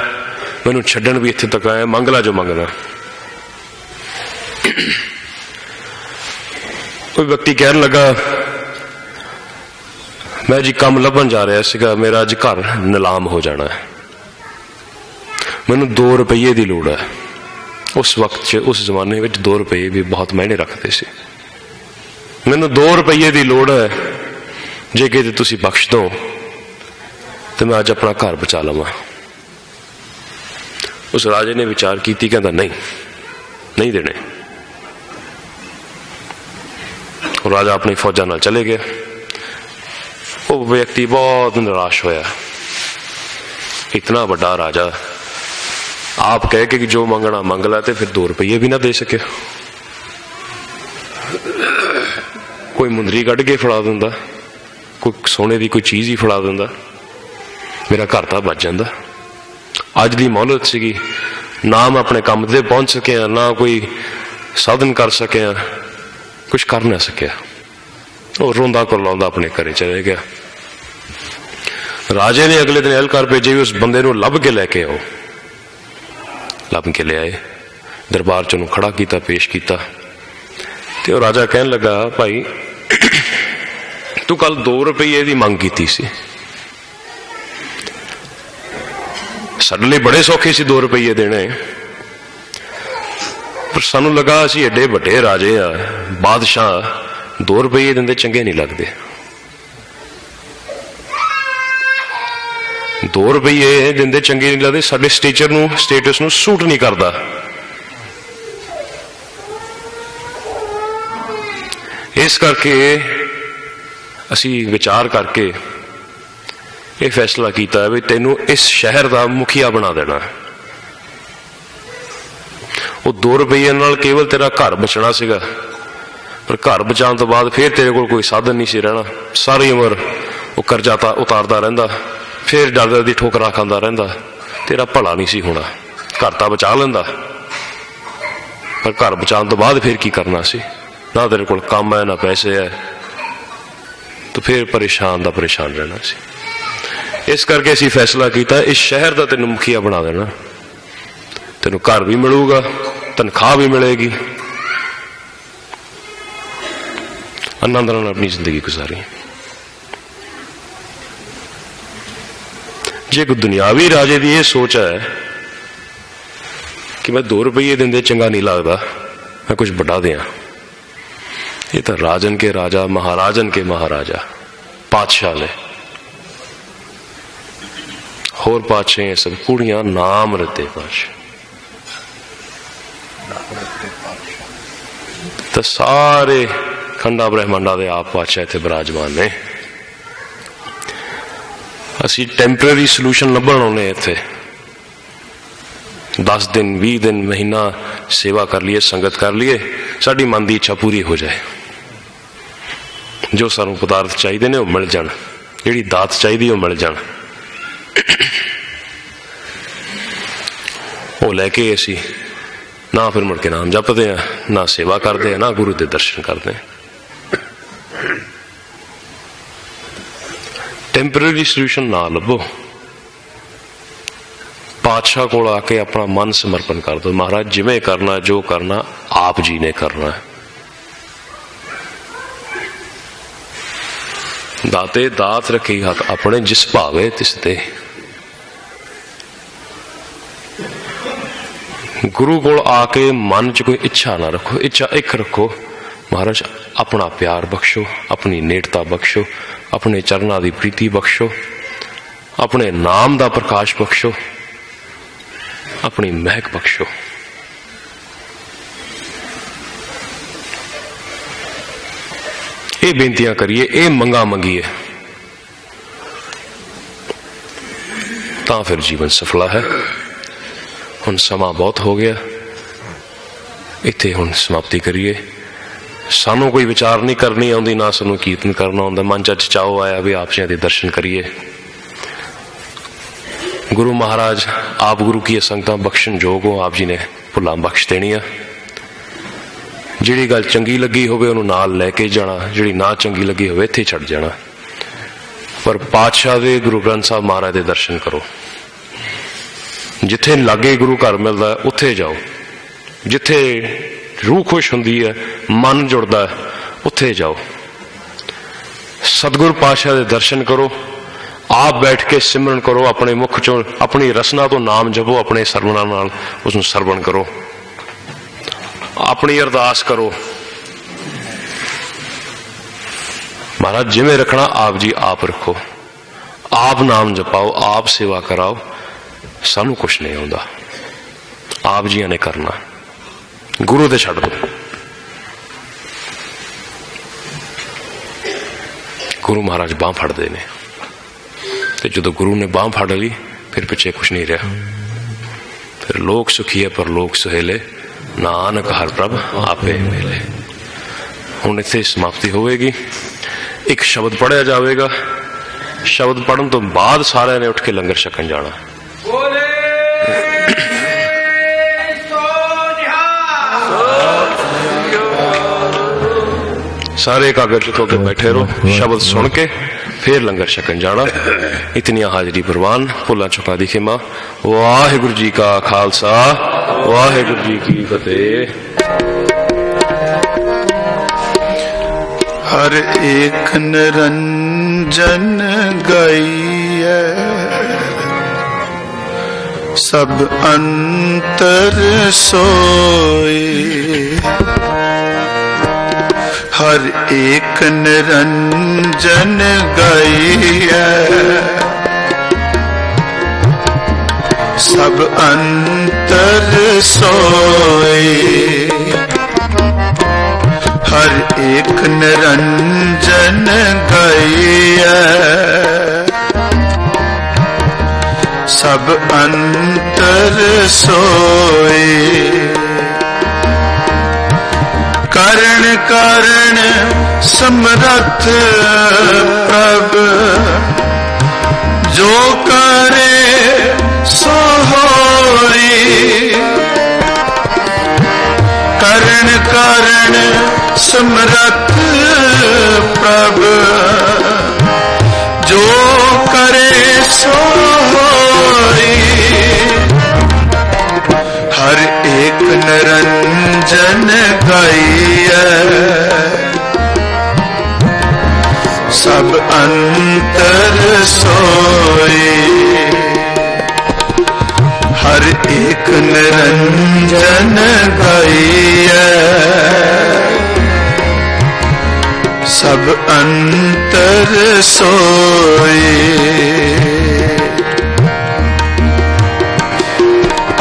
मैनूं छड्डण भी इत्थे तक आया, मंग ला जो मंगदा। कोई व्यक्ति कहन लगा मैं जी काम लभन जा रहा सीगा, मेरा अज घर नीलाम हो जाना है, मैनूं 2 रुपये की लोड़ है। उस वक्त च उस जमाने में 2 रुपये भी बहुत महंगे रखते सी। मैनूं 2 रुपये की लोड़ है, जे कि तुसीं बख्श दो तो मैं अज अपना घर बचा लवां। उस राजे ने विचार की, कहता नहीं नहीं देने। और राजा अपनी फौजा नाल चले गया। वो व्यक्ति बहुत निराश होया, इतना बड़ा राजा आप कह के कि जो मंगना मंग ला, तो फिर 2 रुपये भी ना दे सके। कोई मुंदरी कढ़ के फड़ा दिंदा, कोई सोने की कोई चीज़ ही फड़ा दिंदा, मेरा घर तो बच जाता। अज की मोहलत सी, ना मैं अपने काम से पहुंच सकिया, ना कोई साधन कर सकिया, कुछ कर ना सकिया। और रोंदा करलाउंदा अपने घरे चले गया। राजे ने अगले दिन एहलकार भेजे भी उस बंदे नूं लभ के लैके आओ। लभ के ले आए, दरबार च खड़ा किया, पेश किया। तो राजा कहन लगा भाई तू कल 2 रुपये की मंग की सी, साडे लई बड़े सौखे सी 2 रुपये देने, पर सानू लगा असीं एडे वड्डे राजे आ, बादशाह, 2 रुपये दिंदे चंगे नहीं लगते। 2 रुपये दिंदे चंगे नहीं लगते, साडे स्टेटस नूं सूट नहीं करता। इस करके असी विचार करके ये फैसला किया भी तेनू इस शहर का मुखिया बना देना। ਉਹ 2 ਰੁਪਈਏ ਨਾਲ ਕੇਵਲ ਤੇਰਾ ਘਰ ਬਚਣਾ ਸੀਗਾ, ਪਰ ਘਰ ਬਚਾਉਣ ਤੋਂ ਬਾਅਦ ਫਿਰ ਤੇਰੇ ਕੋਲ ਕੋਈ ਸਾਧਨ ਨਹੀਂ ਸੀ ਰਹਿਣਾ। ਸਾਰੀ ਉਮਰ ਉਹ ਕਰਜ਼ਾ ਤਾਂ ਉਤਾਰਦਾ ਰਹਿੰਦਾ, ਫਿਰ ਡਾਲਰ ਦੀ ਠੋਕਰਾਂ ਖਾਂਦਾ ਰਹਿੰਦਾ, ਤੇਰਾ ਭਲਾ ਨਹੀਂ ਸੀ ਹੋਣਾ। ਘਰ ਤਾਂ ਬਚਾ ਲੈਂਦਾ, ਪਰ ਘਰ ਬਚਾਉਣ ਤੋਂ ਬਾਅਦ ਫਿਰ ਕੀ ਕਰਨਾ ਸੀ? ਨਾ ਤੇਰੇ ਕੋਲ ਕੰਮ ਹੈ, ਨਾ ਪੈਸੇ ਹੈ, ਤਾਂ ਫਿਰ ਪਰੇਸ਼ਾਨ ਦਾ ਪਰੇਸ਼ਾਨ ਰਹਿਣਾ ਸੀ। ਇਸ ਕਰਕੇ ਅਸੀਂ ਫੈਸਲਾ ਕੀਤਾ, ਇਸ ਸ਼ਹਿਰ ਦਾ ਤੈਨੂੰ ਮੁਖੀਆ ਬਣਾ ਦੇਣਾ। ਤੈਨੂੰ ਘਰ ਵੀ ਮਿਲੂਗਾ, ਤਨਖਾਹ ਵੀ ਮਿਲੇਗੀ, ਆਨੰਦ ਨਾਲ ਆਪਣੀ ਜ਼ਿੰਦਗੀ ਗੁਜ਼ਾਰੀ। ਜੇ ਕੋਈ ਦੁਨਿਆਵੀ ਰਾਜੇ ਦੀ ਇਹ ਸੋਚ ਹੈ ਕਿ मैं 2 रुपये देंदे चंगा नहीं लगता, मैं कुछ बढ़ा दिया, ये तो राजन के राजा, महाराजन के महाराजा, पातशाह ने होर पातशाह सब कुड़ियां नाम रते पातशाह। तो सारे खंडा ब्रह्मांडा दे आप पातशाह इत्थे विराजमान ने। असी टैंपरेरी सोल्यूशन लभण आउणे इत्थे 10 दिन 20 दिन महीना सेवा कर लिए, संगत कर लिए, साड़ी मन की इच्छा पूरी हो जाए। जो सानू पदार्थ चाहिए ने वो मिल जान, जिहड़ी दात चाहिए वो मिल जान, वो लैके असी ना फिर मुड़ के नाम जपते हैं, ना सेवा करते हैं, ना गुरु के दर्शन करते हैं। टैंपरेरी सोल्यूशन ना लभो, पातशाह को आके अपना मन समर्पण कर दो। महाराज जिवें करना, जो करना आप जी ने करना है। दाते दात रखी हक अपने, जिस भावे तिस दे। गुरु को आके मन च कोई इच्छा ना रखो, इच्छा एक रखो, महाराज अपना प्यार बख्शो, अपनी नेड़ता बख्शो, अपने चरणा की प्रीति बख्शो, अपने नाम का प्रकाश बख्शो, अपनी महक बख्शो। ये बेनतियां करिए, ये मंगा मंगीए, तां फिर जीवन सफला है। हुण समा बहुत हो गया, इत्थे हुण समाप्ति करिए। सानू कोई विचार नहीं करनी आउंदी, ना सानू कीर्तन करना आउंदा। मन च चाओ आया भी आप जी दे दर्शन करिए। गुरु महाराज आप गुरु की संगतां बख्शण जोग हो, आप जी ने भुलां बख्श देनियां। जिहड़ी गल चंगी लगी होवे उहनूं नाल लैके जाना, जिहड़ी ना चंगी लगी होवे इत्थे छड्ड जाना। पर पातशाह दे गुरु ग्रंथ साहब महाराज दे दर्शन करो। जिथे लागे गुरु घर मिलदा उत्थे जाओ, जिथे रूह खुश हुंदी है, मन जुड़दा उत्थे जाओ। सतगुरु पातशाह दे दर्शन करो, आप बैठ के सिमरन करो, अपने मुख चो अपनी रसना तो नाम जपो, अपने सरवणा नाल उसनूं सरवण करो, अपनी अरदास करो। महाराज जिवें रखना आप जी आप रखो, आप नाम जपाओ, आप सेवा कराओ, सानू कुछ नहीं आउंदा, आप जियां ने करना। गुरु ते छड्ड दो। गुरु महाराज बांह फड़दे ने, तो जो गुरु ने बांह फड़ ली फिर पिछे कुछ नहीं रहा। फिर लोक सुखी है पर लोक सुहेले, नानक हर प्रभ आपे मेले। हुण इत्थे समाप्ति होवेगी, एक शब्द पढ़िया जाएगा, शब्द पढ़न तो बाद सारे ने उठ के लंगर छकन जाना। सारे एकाग्रचित होकर बैठे रहो, शब्द सुन के फिर लंगर छकन जाना। इतनी हाजरी प्रवान, भुलां चुका दी खिमा। वाहिगुरु जी का खालसा, वाहिगुरु जी की फतेह। हर एक निरंजन गईए, सब अंतर सोए। हर एक निरंजन गईए, सब अंतर सोए। हर एक निरंजन गईए, सब अंतर सोए। करण कारण समरथ प्रभ जो करे सो होई। करण कारण समरथ प्रभ जो करे सो होई। हर एक निरंजन गाइए सब अंतर सोए। हर एक निरंजन गाइए सब अंतर सोए।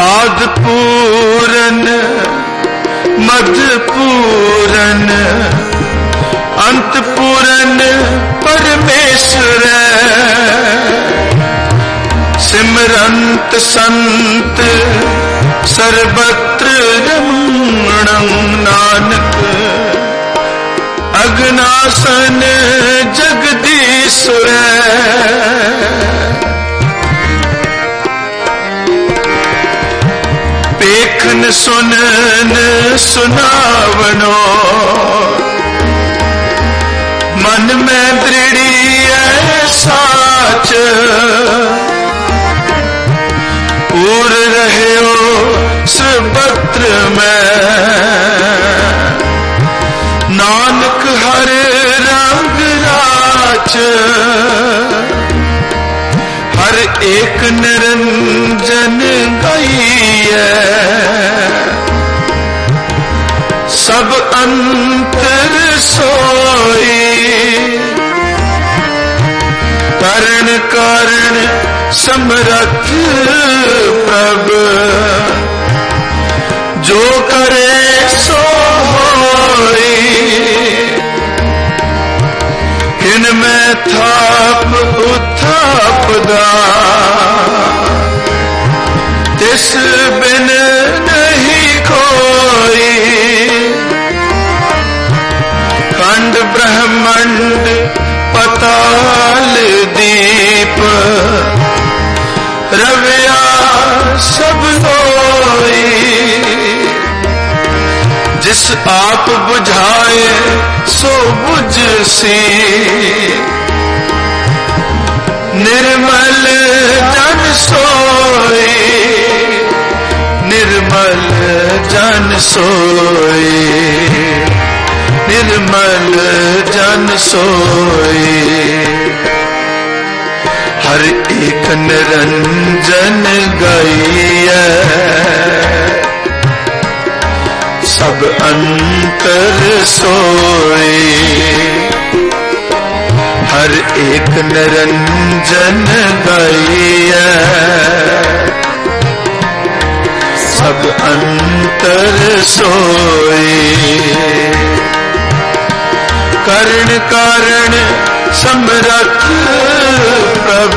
आदि पूरन मध्य पूरन अंत पूरन परमेश्वर। सिमरंत संत सर्वत्र रमणं नानक। अगनासन जगदीश्वर। पेखन सुनन सुनावनो मन में दृढ़ी साच। पूर रहे हो सर्वत्र में नानक हर रंग राच। हर एक निरंजन गाइए सब अंतर सोई। करण कारण समरथ प्रभ जो करे सो होई। इनमें थाप उथापदा तिस बिन नहीं कोई। खंड ब्रह्मंड पताल दीप रविया सब होई। जिस आप बुझाए सो बुझसी। निर्मल जन सोई। निर्मल जन सोई। निर्मल जन सोई। हर एक निरंजन गाइए सब अंतर सोए। हर एक निरंजन गाइए सब अंतर सोए। करण कारण समरथ प्रभ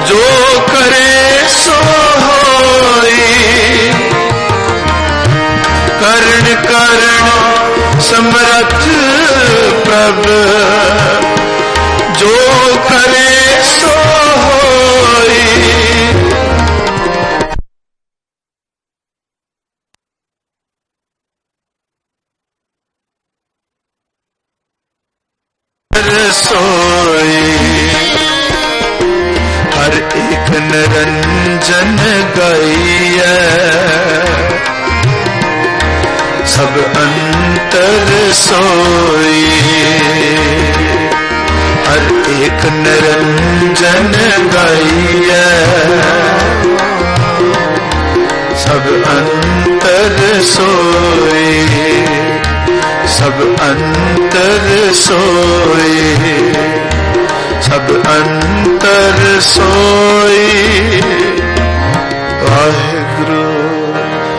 जो करे सो होई। करण कारण समरथ प्रभ जो करे सो होई। सोई हर एक निरंजन गाइए सब अंतर सोई। हर एक निरंजन गाइए सब अंतर सोई। सब अंतर सोए। सब अंतर सोए।